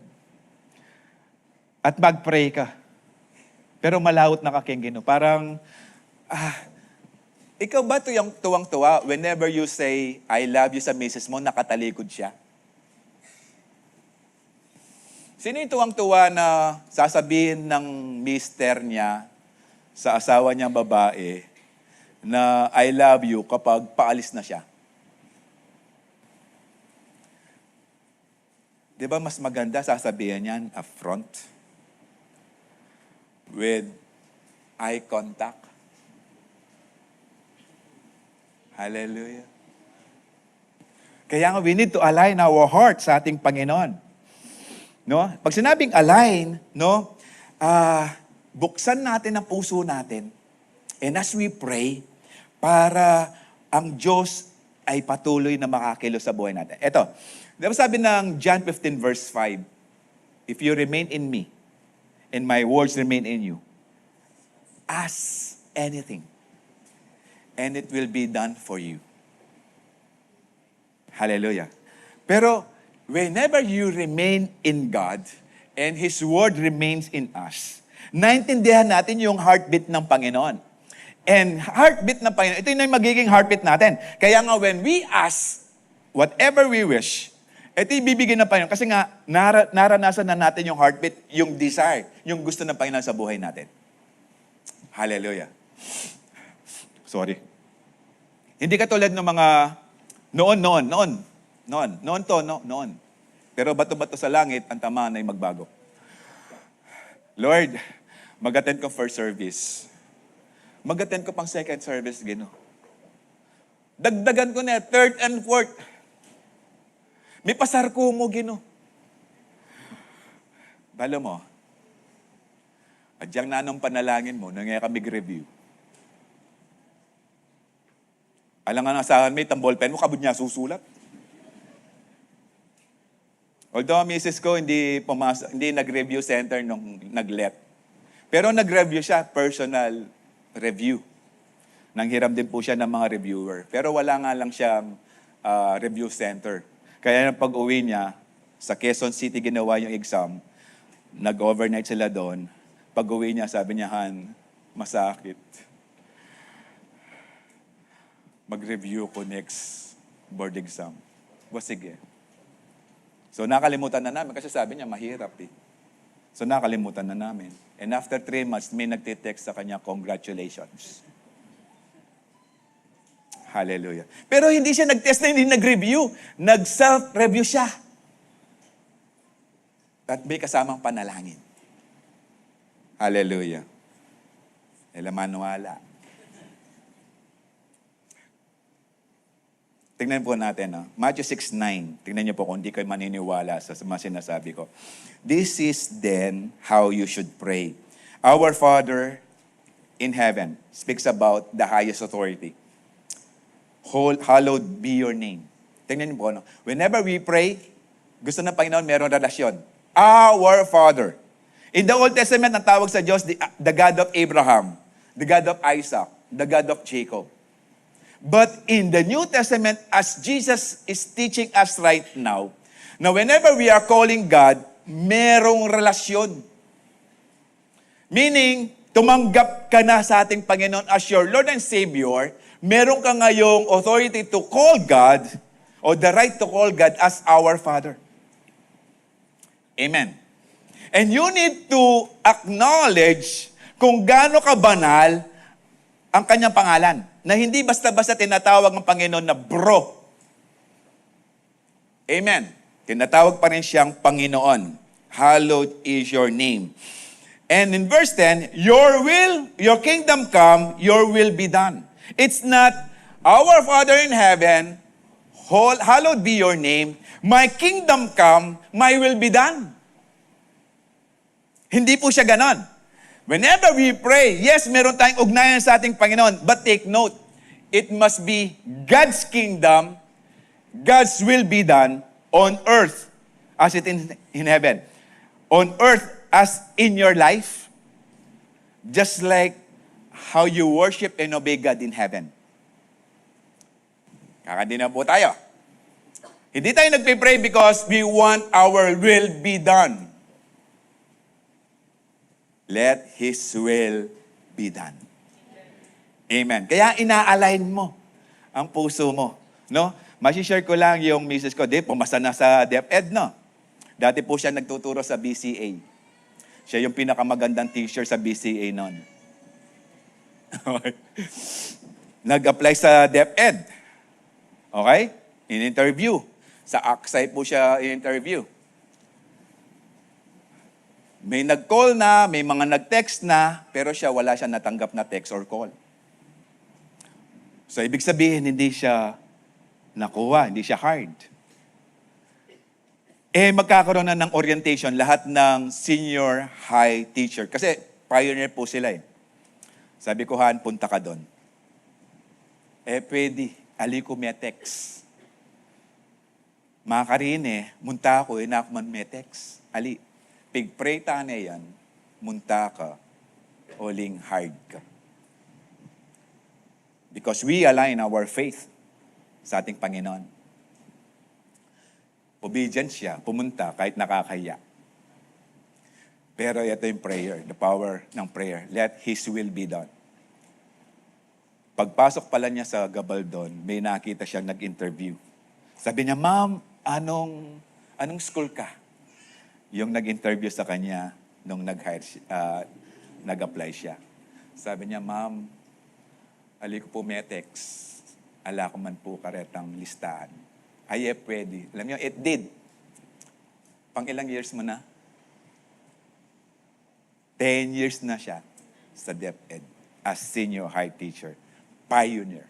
At mag-pray ka. Pero malawot na ka kay Ginoo. Parang, ikaw ba yung tuwang-tuwa whenever you say, I love you sa misis mo, nakatalikod siya? Sino yung tuwang-tuwa na sasabihin ng mister niya sa asawa niyang babae na I love you kapag paalis na siya? Di ba mas maganda sasabihin niyan upfront? With eye contact. Hallelujah. Kaya nga we need to align our heart sa ating Panginoon. No? Pag sinabing align, no, buksan natin ang puso natin. And as we pray, para ang Diyos ay patuloy na makakilos sa buhay natin. Ito, di ba sabi ng John 15 verse 5, if you remain in me, and my words remain in you, ask anything, and it will be done for you. Hallelujah. Pero, whenever you remain in God, and His Word remains in us, naintindihan natin yung heartbeat ng Panginoon. And heartbeat ng Panginoon, ito yung magiging heartbeat natin. Kaya nga when we ask whatever we wish, ito yung bibigyan ng Panginoon. Kasi nga, naranasan na natin yung heartbeat, yung desire, yung gusto ng Panginoon sa buhay natin. Hallelujah. Sorry. Hindi katulad ng mga noon. Pero bato-bato sa langit, ang tamaan ay magbago. Lord, mag-attend ko first service. Mag-attend ko pang second service, Ginoo. Dagdagan ko na, third and fourth. May pasarko mo, Ginoo. Balo mo, adyang nanong panalangin mo, nangyayari kami review. Alam nga nasahan may tambol pen mo, kabod niya susulat. Although misis ko hindi nag-review center nung nag-let. Pero nag-review siya, personal review. Nanghiram din po siya ng mga reviewer. Pero wala nga lang siyang review center. Kaya pag-uwi niya, sa Quezon City ginawa yung exam, nag-overnight sila doon. Pag-uwi niya, sabi niya, Han, masakit. Mag-review ko next board exam. Sige. So nakalimutan na namin kasi sabi niya mahirap eh. So nakalimutan na namin. And after 3 months, may nagtitext sa kanya, congratulations. Hallelujah. Pero hindi siya nag-test na hindi nag-review. Nag-self-review siya. At may kasamang panalangin. Hallelujah. Elaman wala. Tingnan po natin, Matthew 6:9. Tingnan niyo po kung hindi kayo maniniwala sa mga sinasabi ko. This is then how you should pray. Our Father in heaven speaks about the highest authority. Hallowed be your name. Tingnan niyo po, whenever we pray, gusto ng Panginoon meron relasyon. Our Father. In the Old Testament, ang tawag sa Diyos, the God of Abraham, the God of Isaac, the God of Jacob. But in the New Testament, as Jesus is teaching us right now, na whenever we are calling God, merong relasyon. Meaning, tumanggap ka na sa ating Panginoon as your Lord and Savior, meron ka ngayong authority to call God, or the right to call God as our Father. Amen. And you need to acknowledge kung gaano kabanal ang kanyang pangalan. Na hindi basta-basta tinatawag ng Panginoon na bro. Amen. Tinatawag pa rin siyang Panginoon. Hallowed is your name. And in verse 10, your kingdom come, your will be done. It's not, our Father in heaven, hallowed be your name, my kingdom come, my will be done. Hindi po siya ganon. Whenever we pray, yes, meron tayong ugnayan sa ating Panginoon, but take note, it must be God's kingdom, God's will be done on earth as it in heaven. On earth as in your life, just like how you worship and obey God in heaven. Kakadinan po tayo. Hindi tayo nagpipray because we want our will be done. Let His will be done. Amen. Kaya ina-align mo ang puso mo. No? Masishare ko lang yung misis ko. Pumasa na sa DepEd, no? Dati po siya nagtuturo sa BCA. Siya yung pinakamagandang teacher sa BCA noon. Nag-apply sa DepEd. Okay? In-interview. Sa Aksay po siya in-interview. May nag-call na, may mga nag-text na, pero siya wala siya natanggap na text or call. So, ibig sabihin, hindi siya nakuha, hindi siya hard. Magkakaroon na ng orientation lahat ng senior high teacher. Kasi pioneer po sila eh. Sabi ko, Han, punta ka doon. Pwede, ali ko may text. Makarin munta ako, na ako man may text. Ali. Pig-pray tane yan, munta ka, oling hard ka. Because we align our faith sa ating Panginoon. Obedient siya, pumunta kahit nakakahiya. Pero ito yung prayer, the power ng prayer. Let His will be done. Pagpasok pala niya sa Gabaldon, may nakita siyang nag-interview. Sabi niya, "Ma'am, anong school ka?" Yung nag-interview sa kanya nung nag-apply siya. Sabi niya, "Ma'am, ali ko po metex. Ala ko man po karetang listahan." Ay, pwede. Alam niyo, it did. Pang ilang years mo na? 10 years na siya sa DepEd as senior high teacher. Pioneer.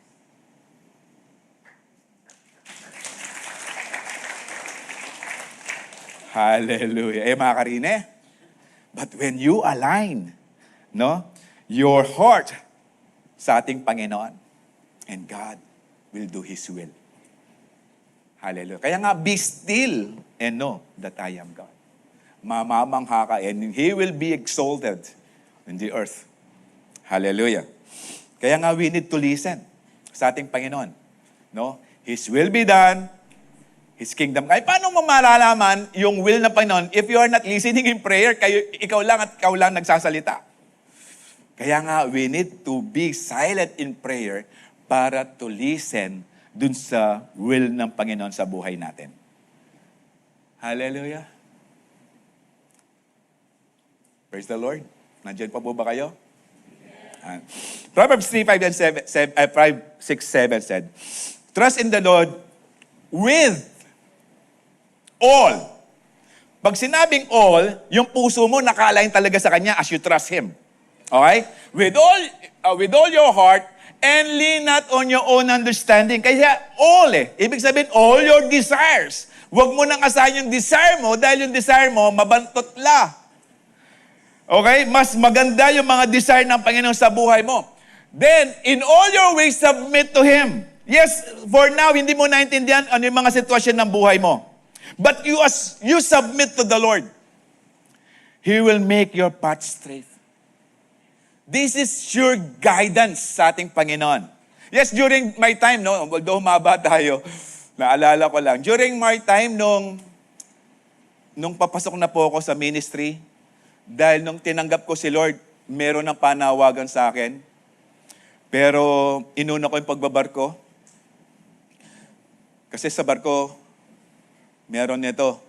Hallelujah. Mga karine, but when you align, no, your heart sa ating Panginoon, and God will do His will. Hallelujah. Kaya nga, be still and know that I am God. Mamamangha ka and He will be exalted in the earth. Hallelujah. Kaya nga, we need to listen sa ating Panginoon. No? His will be done, His kingdom. Ay, paano mo malalaman yung will ng Panginoon if you are not listening in prayer, ikaw lang nagsasalita? Kaya nga, we need to be silent in prayer para to listen dun sa will ng Panginoon sa buhay natin. Hallelujah. Praise the Lord. Nandiyan pa po ba kayo? Proverbs 3, 6, 7 said, "Trust in the Lord with all." Pag sinabing all, yung puso mo nakalain talaga sa Kanya as you trust Him. Okay? With all your heart, and lean not on your own understanding. Kaya all ibig sabihin, all your desires. Huwag mo nang asahin yung desire mo dahil yung desire mo, mabantot la. Okay? Mas maganda yung mga desire ng Panginoon sa buhay mo. Then, in all your ways, submit to Him. Yes, for now, hindi mo naintindihan ano yung mga sitwasyon ng buhay mo. But as you submit to the Lord, He will make your path straight. This is sure guidance sa ating Panginoon. Yes, during my time, no, although humaba tayo, naalala ko lang, during my time, nung papasok na po ako sa ministry, dahil nung tinanggap ko si Lord, meron ng panawagan sa akin. Pero inuna ko yung pagbabarko. Kasi sa barko, meron nito.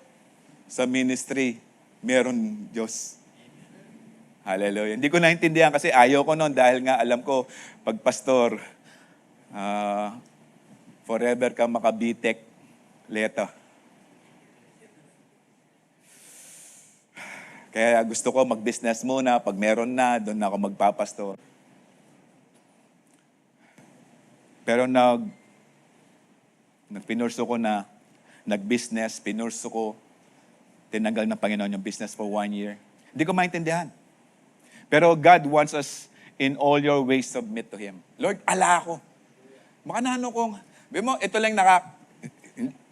Sa ministry, meron Diyos. Hallelujah. Hindi ko naintindihan kasi ayaw ko noon dahil nga alam ko, pag pastor, forever ka makabitek leta. Kaya gusto ko mag-business muna. Pag meron na, doon na ako magpapastor. Pero pinurso ko na, nag-business, pinurso ko, tinanggal ng Panginoon yung business for 1 year. Hindi ko maintindihan. Pero God wants us in all your ways submit to Him. Lord, ala ko. Makanano kong, ito lang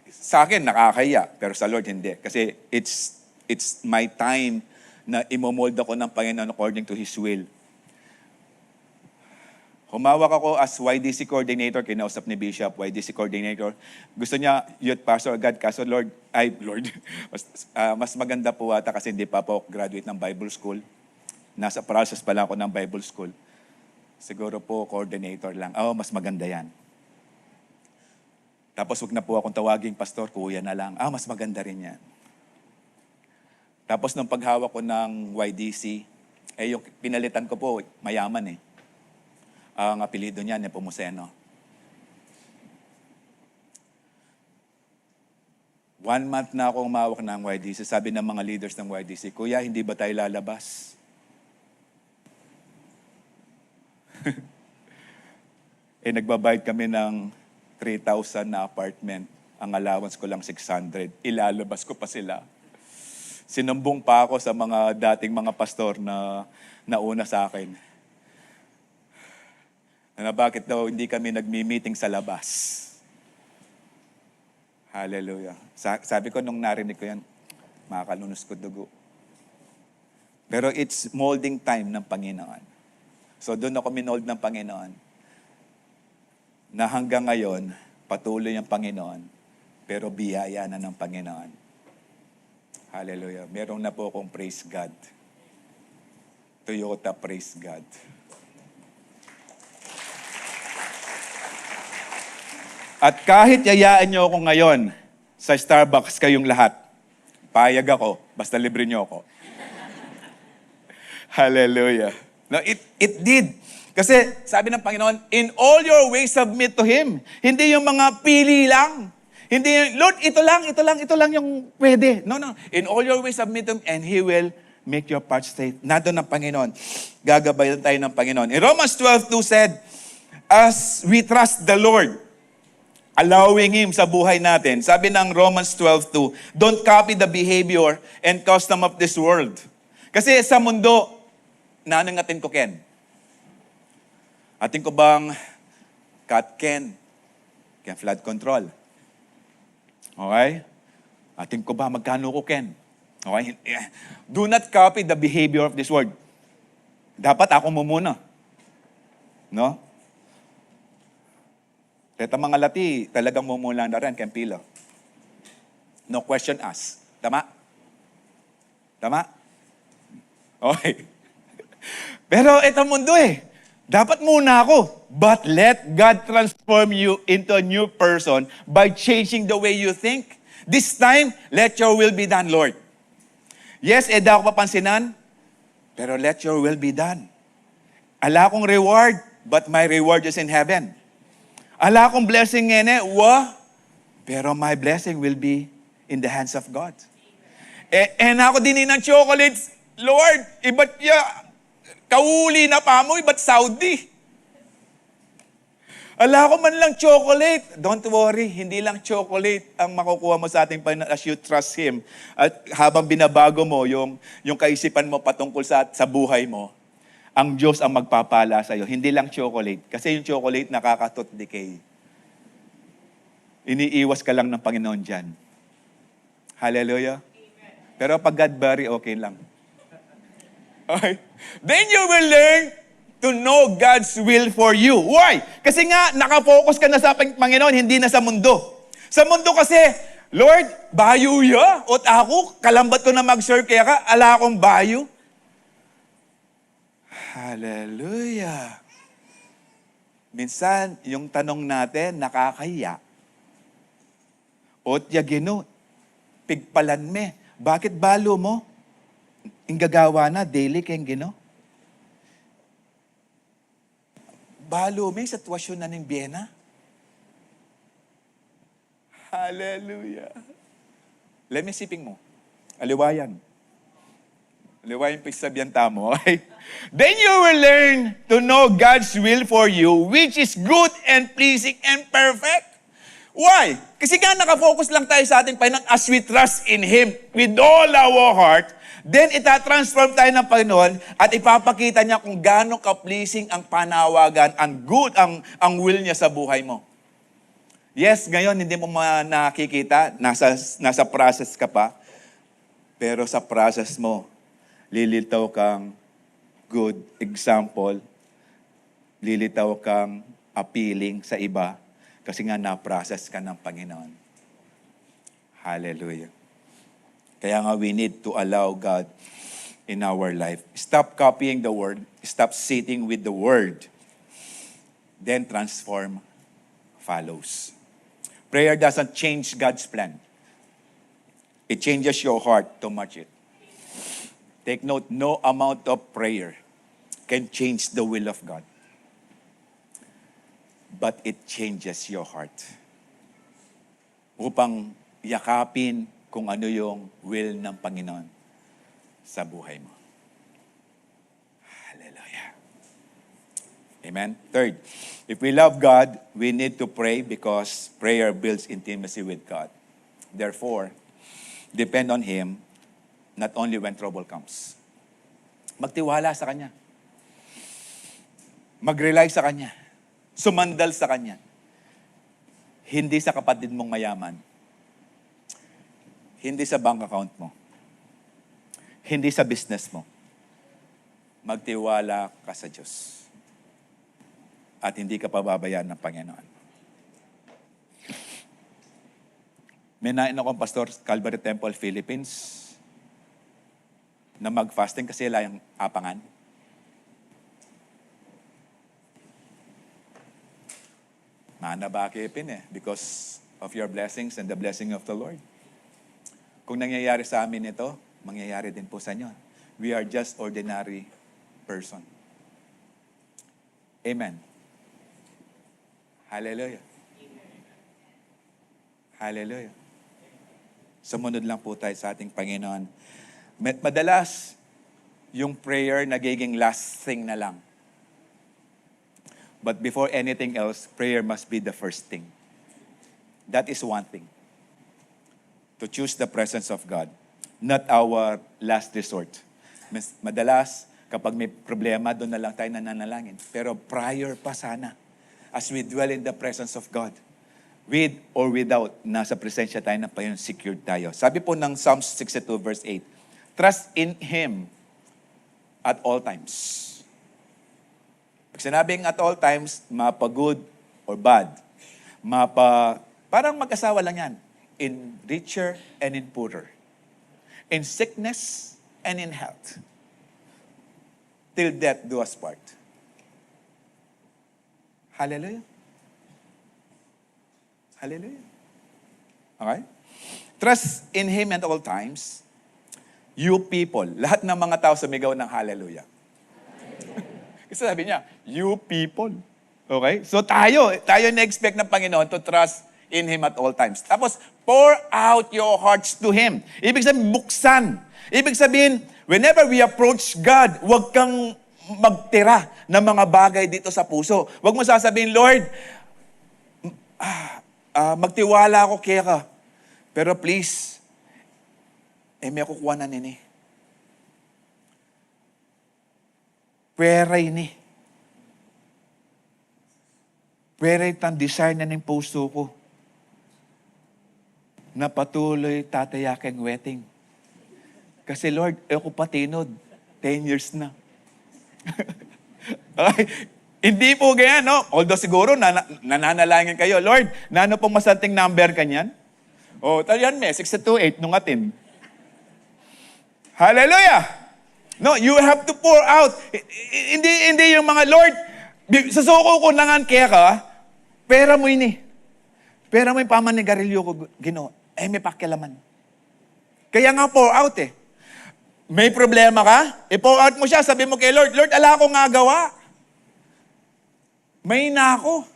sa akin nakakaya, pero sa Lord hindi. Kasi it's my time na imomold ako ng Panginoon according to His will. Humawak ako as YDC coordinator, kinausap ni Bishop, YDC coordinator. Gusto niya, youth pastor agad, kaso Lord, mas maganda po ata kasi hindi pa po graduate ng Bible school. Nasa process pa lang ako ng Bible school. Siguro po, coordinator lang. Mas maganda yan. Tapos wag na po akong tawaging pastor, kuya na lang. Mas maganda rin yan. Tapos nung paghawak ko ng YDC, yung pinalitan ko po, mayaman Ang apelido niya, Nepomuceno. 1 month na akong umawak ng YDC. Sabi ng mga leaders ng YDC, "Kuya, hindi ba tayo lalabas?" Nagbabayad kami ng 3,000 na apartment. Ang allowance ko lang 600. Ilalabas ko pa sila. Sinumbong pa ako sa mga dating mga pastor na nauna sa akin. Na bakit daw hindi kami nagmi-meeting sa labas. Hallelujah. Sabi ko nung narinig ko yan, makakalunos ko dugo. Pero it's molding time ng Panginoon. So doon ako minold ng Panginoon. Na hanggang ngayon, patuloy ang Panginoon, pero biyaya na ng Panginoon. Hallelujah. Meron na po akong praise God. Toyota, praise God. At kahit yayaan nyo ako ngayon sa Starbucks kayong lahat, payag ako, basta libre nyo ako. Hallelujah. No, it did. Kasi sabi ng Panginoon, in all your ways submit to Him. Hindi yung mga pili lang. Hindi yung, Lord, ito lang yung pwede. No. In all your ways submit to Him and He will make your path straight. Nandun ng Panginoon. Gagabayan tayo ng Panginoon. In Romans 12:2 said, as we trust the Lord, allowing Him sa buhay natin. Sabi ng Romans 12:2, don't copy the behavior and custom of this world. Kasi sa mundo, nanangatin ko, Ken. Atin ko bang cut Ken flood control? Okay? Atin ko ba magkano ko, Ken? Okay? Do not copy the behavior of this world. Dapat ako mo muna. No? Kaya mga lati, talagang mumula na rin, Ken Pilo. No question asked. Tama? Tama? Okay. Pero ito mundo dapat muna ako. But let God transform you into a new person by changing the way you think. This time, let your will be done, Lord. Yes, eda ako papansinan, pero let your will be done. Ala akong reward, but my reward is in heaven. Ala akong blessing pero my blessing will be in the hands of God. And ako din ng chocolates, Lord, iba't kauli na pa mo, iba't Saudi. Ala ko man lang chocolate. Don't worry, hindi lang chocolate ang makukuha mo sa ating Panginoon as you trust Him. At habang binabago mo yung kaisipan mo patungkol sa buhay mo, ang Diyos ang magpapala sa iyo. Hindi lang chocolate. Kasi yung chocolate nakaka-tooth decay. Iniiwas ka lang ng Panginoon dyan. Hallelujah. Amen. Pero pag Godberry, okay lang. Okay. Then you will learn to know God's will for you. Why? Kasi nga, nakafocus ka na sa Panginoon, hindi na sa mundo. Sa mundo kasi, Lord, bayo ya. Ot ako, kalambat ko na mag-serve kaya ka, ala akong bayo. Hallelujah. Minsan, yung tanong natin, nakakaya. Ot ya gino, pigpalan me. Bakit balo mo? Ingagawa na, daily kayong gino. Balo may sitwasyon na ng Vienna. Hallelujah. Let me siping mo. Aliwayan. Aliwayan pagsabihan tamo. Okay? Then you will learn to know God's will for you, which is good and pleasing and perfect. Why? Kasi nga nakafocus lang tayo sa ating Panginoon as we trust in Him with all our heart. Then, itatransform tayo ng Panginoon at ipapakita niya kung gaano ka-pleasing ang panawagan, ang good, ang will niya sa buhay mo. Yes, ngayon hindi mo nakikita, nasa process ka pa, pero sa process mo, lilitaw kang good example, lilitaw kang appealing sa iba, kasi nga na-process ka ng Panginoon. Hallelujah. Kaya nga we need to allow God in our life. Stop copying the Word. Stop sitting with the Word. Then transform follows. Prayer doesn't change God's plan. It changes your heart to match it. Take note, no amount of prayer can change the will of God. But it changes your heart. Upang yakapin kung ano yung will ng Panginoon sa buhay mo. Hallelujah. Amen? Third, if we love God, we need to pray because prayer builds intimacy with God. Therefore, depend on Him not only when trouble comes. Magtiwala sa Kanya. Mag-rely sa Kanya. Sumandal sa Kanya. Hindi sa kapatid mong mayaman. Hindi sa bank account mo. Hindi sa business mo. Magtiwala ka sa Diyos. At hindi ka pababayaan ng Panginoon. May nain akong pastor, Calvary Temple, Philippines, na mag-fasting kasi layang apangan. Manabakipin because of your blessings and the blessing of the Lord. Kung nangyayari sa amin ito, mangyayari din po sa inyo. We are just ordinary person. Amen. Hallelujah. Hallelujah. Sumunod lang po tayo sa ating Panginoon. Madalas, yung prayer nagiging last thing na lang. But before anything else, prayer must be the first thing. That is one thing. To choose the presence of God, not our last resort. Madalas, kapag may problema, doon na lang tayo nananalangin. Pero prior pa sana, as we dwell in the presence of God, with or without, nasa presensya tayo ng Panginoon, secured tayo. Sabi po ng Psalms 62 verse 8, trust in Him at all times. Pag sinabing at all times, mapa-good or bad. Parang mag-asawa lang yan. In richer and in poorer. In sickness and in health. Till death do us part. Hallelujah. Hallelujah. Okay? Trust in Him at all times. You people, lahat ng mga tao sumigaw ng hallelujah. Kasi sabi niya, you people. Okay? So tayo na-expect ng Panginoon to trust in Him at all times. Tapos, pour out your hearts to Him. Ibig sabihin, buksan. Ibig sabihin, whenever we approach God, huwag kang magtira ng mga bagay dito sa puso. Huwag mo sasabihin, Lord, magtiwala ako kaya ka. Pero please, may kukuha na nini. Pweray ni. Pweray tan desire na ng puso ko na patuloy tatayaking wedding. Kasi Lord, ako patinod. 10 years na. Okay? Hindi po ganyan, no? Although siguro, nananalangin kayo, Lord, nano pong masanting number kanyan? O, talyan me, 628, nung atin. Hallelujah! No, you have to pour out. Hindi yung mga, Lord, sasuko ko nangan kaya ka, pera mo ini. Pera mo yung pamanigarilyo ko, Ginoo. May pakialaman. Kaya nga pour out eh. May problema ka? I-pour out mo siya. Sabi mo kay Lord, Lord, ala ko nga gawa. May na ako.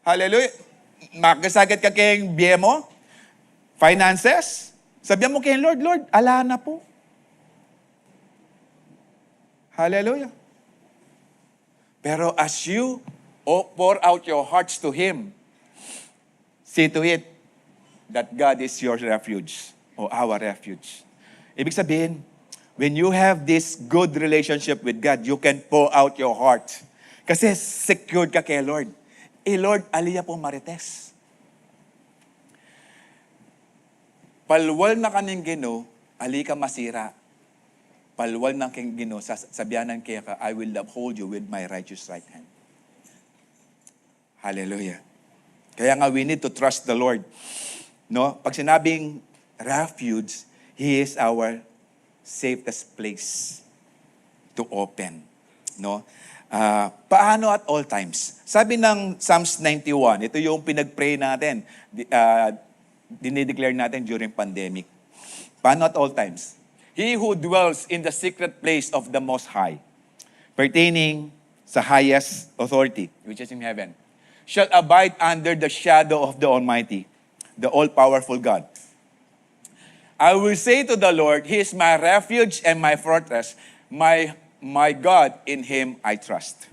Hallelujah. Makasagad ka kay biye mo? Finances? Sabihan mo kay Lord, Lord, ala na po. Hallelujah. Pero as you pour out your hearts to Him, see to it that God is your refuge or our refuge. Ibig sabihin, when you have this good relationship with God, you can pour out your heart. Kasi secured ka kay Lord. Lord, aliya po marites. Palwal na kaning Ginoo, ali ka masira. Palwal na kang Ginoo, sabihanan kaya ka, I will uphold you with my righteous right hand. Hallelujah. Kaya nga, we need to trust the Lord. No? Pag sinabing refuge, He is our safest place to open. No? Paano at all times? Sabi ng Psalms 91, ito yung pinag-pray natin, dinideclare natin during pandemic. Paano at all times? He who dwells in the secret place of the Most High, pertaining sa highest authority, which is in heaven, shall abide under the shadow of the Almighty, the all-powerful God. I will say to the Lord, He is my refuge and my fortress, my God, in Him I trust.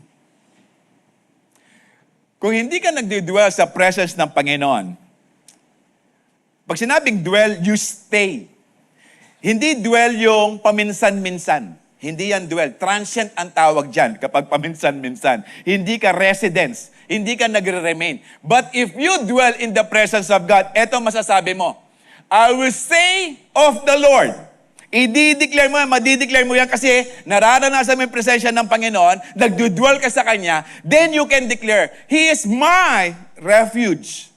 Kung hindi ka nagdidwell sa presence ng Panginoon, pag sinabing dwell, you stay. Hindi dwell yung paminsan-minsan. Hindi yan dwell. Transient ang tawag dyan kapag paminsan-minsan. Hindi ka residence. Hindi ka nagre-remain. But if you dwell in the presence of God, eto masasabi mo, I will say of the Lord. I-declare mo yan, madideclare mo yan kasi nararanasan mo yung presensya ng Panginoon, nagdudwell ka sa Kanya, then you can declare, He is my refuge,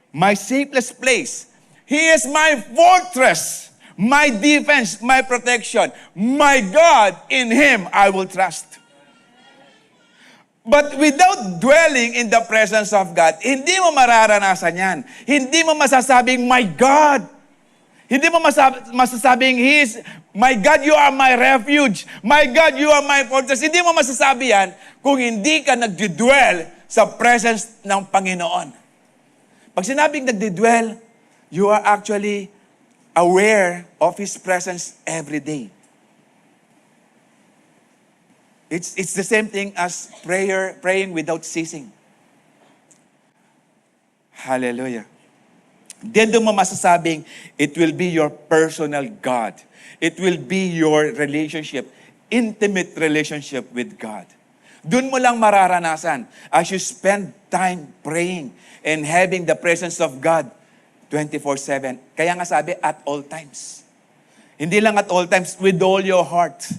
my safest place. He is my fortress, my defense, my protection. My God, in Him I will trust. But without dwelling in the presence of God, hindi mo mararanasan yan. Hindi mo masasabing, my God. Hindi mo masasabing, my God, you are my refuge. My God, you are my fortress. Hindi mo masasabi yan kung hindi ka nagdidwell sa presence ng Panginoon. Pag sinabing nagdidwell, you are actually aware of His presence every day. It's the same thing as praying without ceasing. Hallelujah. Then doon mo masasabing, it will be your personal God. It will be your relationship, intimate relationship with God. Doon mo lang mararanasan as you spend time praying and having the presence of God 24/7. Kaya nga sabi, at all times. Hindi lang at all times, with all your heart.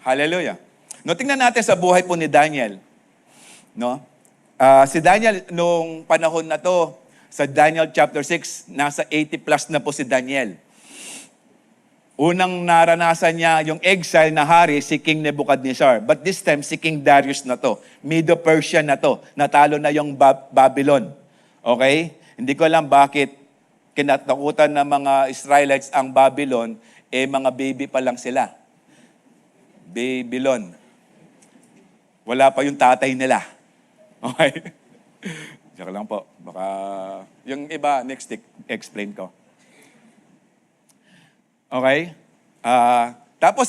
Hallelujah. No, tingnan natin sa buhay po ni Daniel. No? Si Daniel, nung panahon na to, sa Daniel chapter 6, nasa 80 plus na po si Daniel. Unang naranasan niya yung exile na hari, si King Nebuchadnezzar. But this time, si King Darius na to. Medo-Persian na to. Natalo na yung Babylon. Okay? Hindi ko alam bakit kinatakutan ng mga Israelites ang Babylon, mga baby pa lang sila. Babylon. Wala pa yung tatay nila. Okay? Diyan lang po. Baka yung iba, next explain ko. Okay? Tapos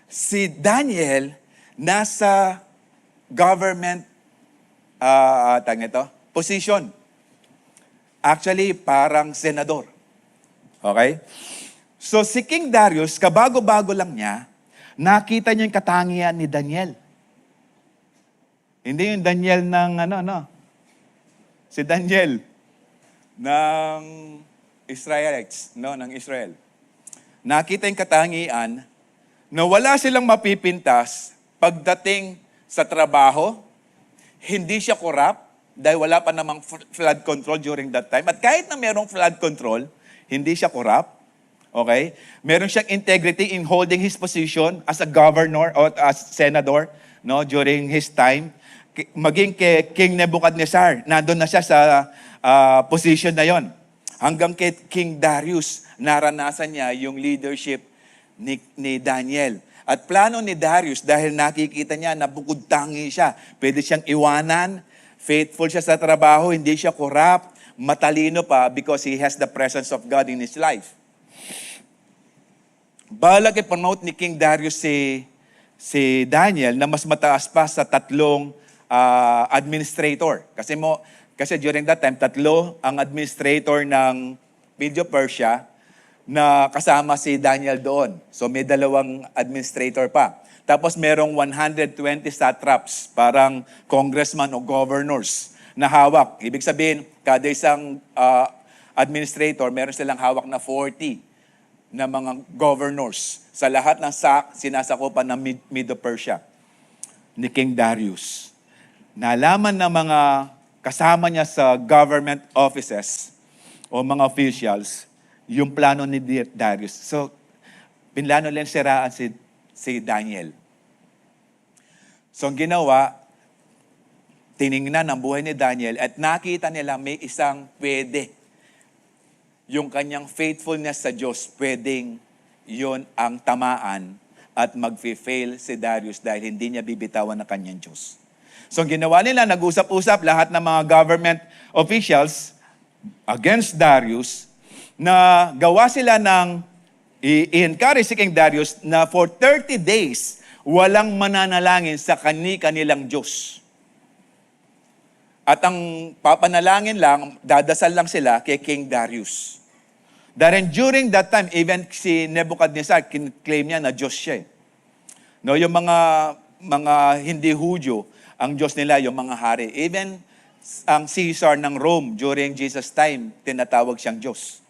si Daniel, nasa government position. Actually, parang senador. Okay? So si King Darius, kabago-bago lang niya, nakita niya yung katangian ni Daniel. Hindi yung Daniel ng si Daniel ng Israelites, ng Israel. Nakita yung katangian na wala silang mapipintas pagdating sa trabaho, hindi siya corrupt dahil wala pa namang flood control during that time. At kahit na merong flood control, hindi siya corrupt. Okay? Meron siyang integrity in holding his position as a governor or as senator during his time. Maging kay King Nebuchadnezzar, nandun na siya sa position na yon. Hanggang kay King Darius, naranasan niya yung leadership ni Daniel. At plano ni Darius, dahil nakikita niya na bukod tangi siya, pwede siyang iwanan, faithful siya sa trabaho, hindi siya corrupt, matalino pa because he has the presence of God in his life. Balak i-promote ni King Darius si Daniel na mas mataas pa sa tatlong administrator. Kasi during that time, tatlo ang administrator ng Medo-Persia na kasama si Daniel doon. So may dalawang administrator pa. Tapos merong 120 satraps, parang congressman o governors na hawak. Ibig sabihin, kada isang administrator, meron silang hawak na 40 na mga governors sa lahat ng sinasakupan ng Medo-Persia ni King Darius. Nalaman ng mga kasama niya sa government offices o mga officials yung plano ni Darius. So, pinlano lang siraan si Daniel. So, ang ginawa, tiningnan ang buhay ni Daniel at nakita nila may isang pwede. Yung kanyang faithfulness sa Diyos, pwedeng yon ang tamaan at mag-fail si Darius dahil hindi niya bibitawan ng kanyang Diyos. So, ang ginawa nila, nag-usap-usap lahat ng mga government officials against Darius na gawa sila ng i-encourage si King Darius na for 30 days, walang mananalangin sa kanilang Diyos. At ang papanalangin lang, dadasal lang sila kay King Darius. Dahil during that time, even si Nebuchadnezzar, claim niya na Diyos siya. Yung mga hindi Hudyo, ang Diyos nila, yung mga hari. Even ang Caesar ng Rome during Jesus' time, tinatawag siyang Diyos.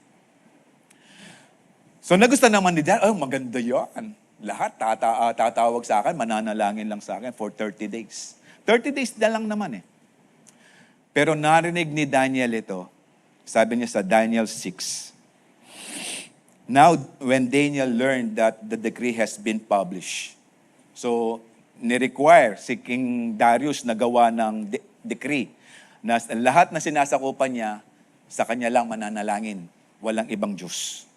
So nagustuhan naman ni Daniel, maganda yan. Lahat tatawag sa akin, mananalangin lang sa akin for 30 days. 30 days na lang naman eh. Pero narinig ni Daniel ito, sabi niya sa Daniel 6, Now, when Daniel learned that the decree has been published, so ni-require si King Darius na gawa ng decree na lahat na sinasakupan niya, sa kanya lang mananalangin, walang ibang Diyos.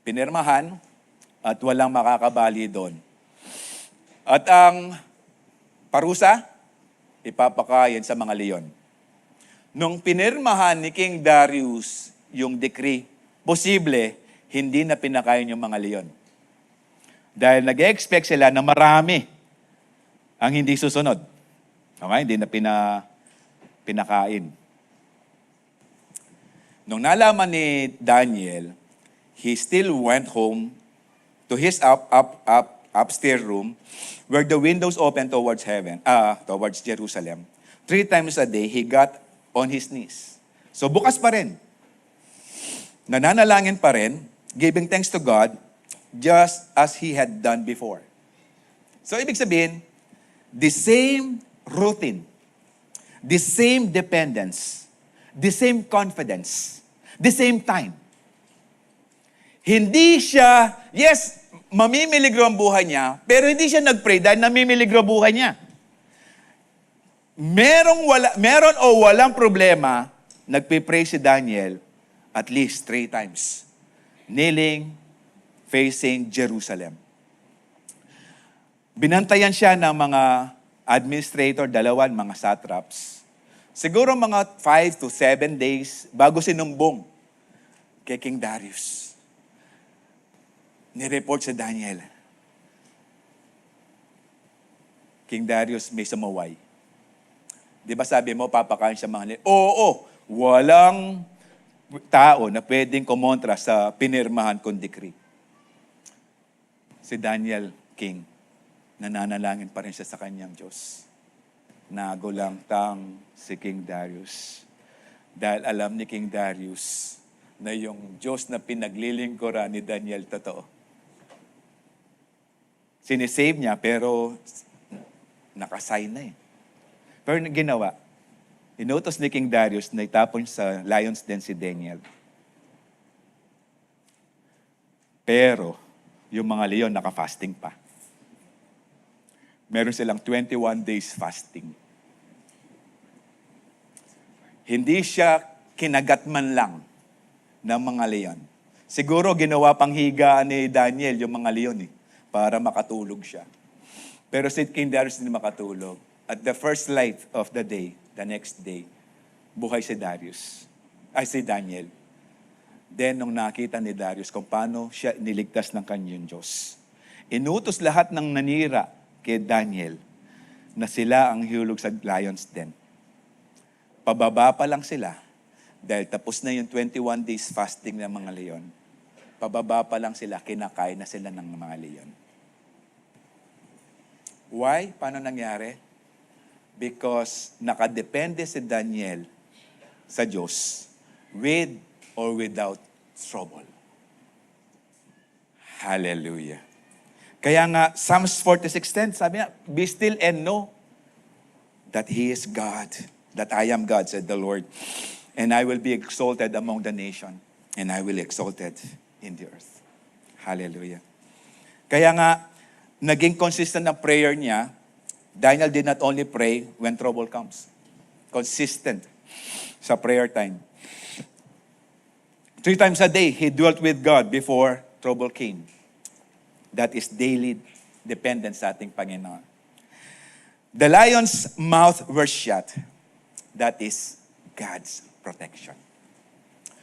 Pinirmahan at walang makakabali doon. At ang parusa, ipapakain sa mga leon. Nung pinirmahan ni King Darius yung decree, posible, hindi na pinakain yung mga leon. Dahil nag-expect sila na marami ang hindi susunod. Okay? Hindi na pinakain. Nung nalaman ni Daniel, he still went home to his upstairs room where the windows open towards heaven, towards Jerusalem. 3 times a day, he got on his knees. So bukas pa rin. Nananalangin pa rin, giving thanks to God, just as he had done before. So ibig sabihin, the same routine, the same dependence, the same confidence, the same time. Hindi siya, yes, mamimiligro ang buhay niya, pero hindi siya nag-pray dahil namimiligro buhay niya. Meron o walang problema, nagpipray si Daniel at least 3 times. Kneeling, facing Jerusalem. Binantayan siya ng mga administrator, mga satraps. Siguro mga 5 to 7 days bago sinumbong kay King Darius. Nireport si Daniel. King Darius may sumaway. Di ba sabi mo, papakain siya mga leon? Oo, walang tao na pwedeng kumontra sa pinirmahan kong decree. Si Daniel, king, nananalangin pa rin siya sa kanyang Diyos. Nagulangtang si King Darius. Dahil alam ni King Darius na yung Diyos na pinaglilingkuran ni Daniel totoo. Sinisave niya pero nakasign na eh. Pero ginawa, inutos ni King Darius na itapon sa lion's den si Daniel. Pero, yung mga leon naka-fasting pa. Meron silang 21 days fasting. Hindi siya kinagat man lang ng mga leon. Siguro ginawa pang higaan ni Daniel yung mga leon para makatulog siya. Pero si King Darius hindi makatulog. At the first light of the day, the next day, buhay si Daniel. Then, nung nakita ni Darius kung paano siya niligtas ng kanyang Diyos, inutos lahat ng nanira kay Daniel na sila ang hulog sa lion's den. Pababa pa lang sila dahil tapos na yung 21 days fasting ng mga leon. Pababa pa lang sila, kinakain na sila ng mga leon. Why? Paano nangyari? Because nakadepende si Daniel sa Diyos with or without trouble. Hallelujah. Kaya nga, Psalms 46:10, sabi niya, be still and know that He is God, that I am God, said the Lord, and I will be exalted among the nation, and I will be exalted in the earth. Hallelujah. Kaya nga, naging consistent na prayer niya. Daniel did not only pray when trouble comes. Consistent sa prayer time. 3 times a day, he dwelt with God before trouble came. That is daily dependence sa ating Panginoon. The lion's mouth was shut. That is God's protection.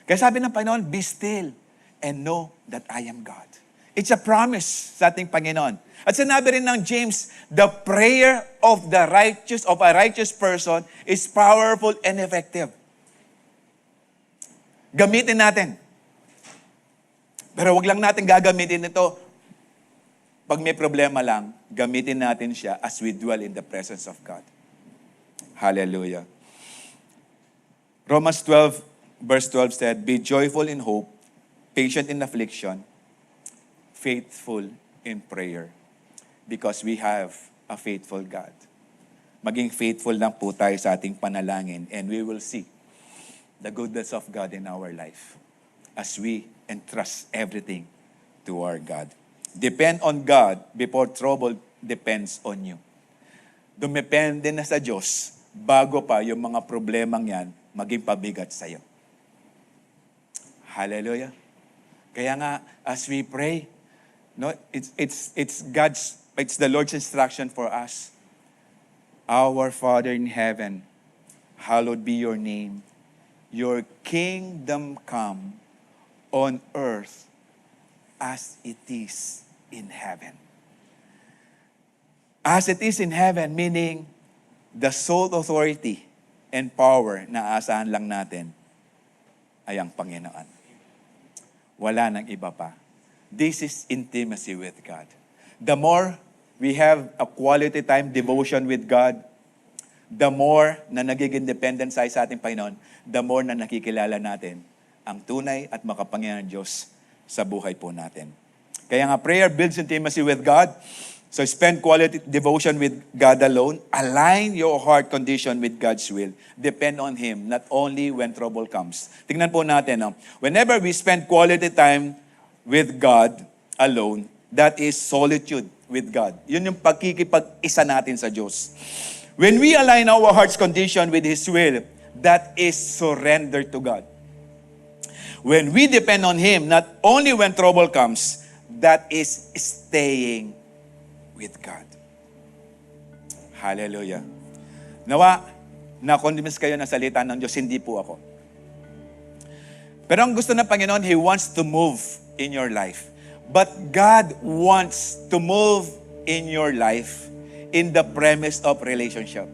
Kaya sabi ng Panginoon, be still and know that I am God. It's a promise sa ating Panginoon. At sinabi rin ng James, the prayer of a righteous person is powerful and effective. Gamitin natin. Pero wag lang natin gagamitin ito. Pag may problema lang, gamitin natin siya as we dwell in the presence of God. Hallelujah. Romans 12, verse 12 said, be joyful in hope, patient in affliction, faithful in prayer. Because we have a faithful God. Maging faithful lang po tayo sa ating panalangin and we will see the goodness of God in our life as we entrust everything to our God. Depend on God before trouble depends on you. Dumepende na sa Diyos bago pa yung mga problemang yan maging pabigat sa'yo. Hallelujah. Kaya nga, as we pray, no, it's the Lord's instruction for us. Our Father in heaven, hallowed be your name. Your kingdom come on earth as it is in heaven. As it is in heaven, meaning the sole authority and power na aasahan lang natin ay ang Panginoon. Wala nang iba pa. This is intimacy with God. The more we have a quality time devotion with God, the more na nagiging dependent sa ating Panginoon, the more na nakikilala natin ang tunay at makapangyarihang Diyos sa buhay po natin. Kaya nga, prayer builds intimacy with God. So spend quality devotion with God alone. Align your heart condition with God's will. Depend on Him, not only when trouble comes. Tingnan po natin, no? Whenever we spend quality time with God alone, that is solitude with God. Yun yung pagkikipag-isa natin sa Diyos. When we align our heart's condition with His will, that is surrender to God. When we depend on Him, not only when trouble comes, that is staying with God. Hallelujah. Nawa, na-convince kayo ng salita ng Diyos, hindi po ako. Pero ang gusto ng Panginoon, He wants to move in your life. But God wants to move in your life in the premise of relationship.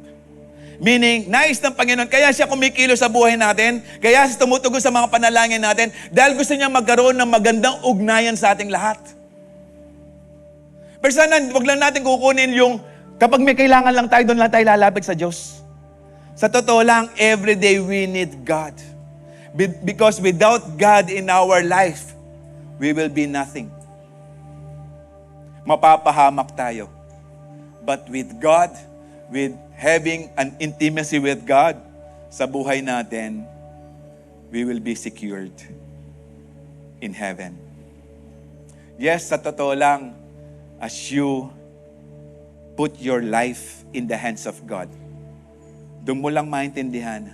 Meaning, nais ng Panginoon, kaya siya kumikilo sa buhay natin, kaya siya tumutugon sa mga panalangin natin, dahil gusto niya magkaroon ng magandang ugnayan sa ating lahat. Pero sana, wag lang natin kukunin yung, kapag may kailangan lang tayo, doon lang tayo lalapit sa Diyos. Sa totoo lang, every day we need God. Because without God in our life, we will be nothing. Mapapahamak tayo. But with God, with having an intimacy with God sa buhay natin, we will be secured in heaven. Yes, sa totoo lang, as you put your life in the hands of God, doon mo lang maintindihan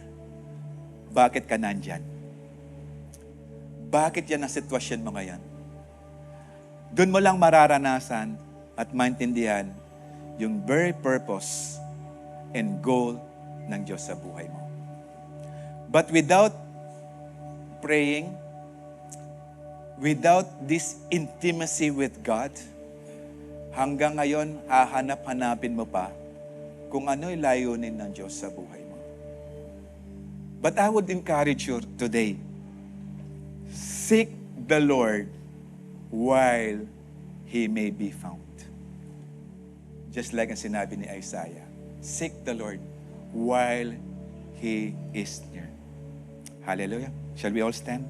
bakit ka nandyan. Bakit yan ang sitwasyon mo ngayon? Doon mo lang mararanasan at maintindihan yung very purpose and goal ng Diyos sa buhay mo. But without praying, without this intimacy with God, hanggang ngayon, hahanap-hanapin mo pa kung ano'y layunin ng Diyos sa buhay mo. But I would encourage you today, seek the Lord while He may be found. Just like ang sinabi ni Isaiah, seek the Lord while He is near. Hallelujah. Shall we all stand?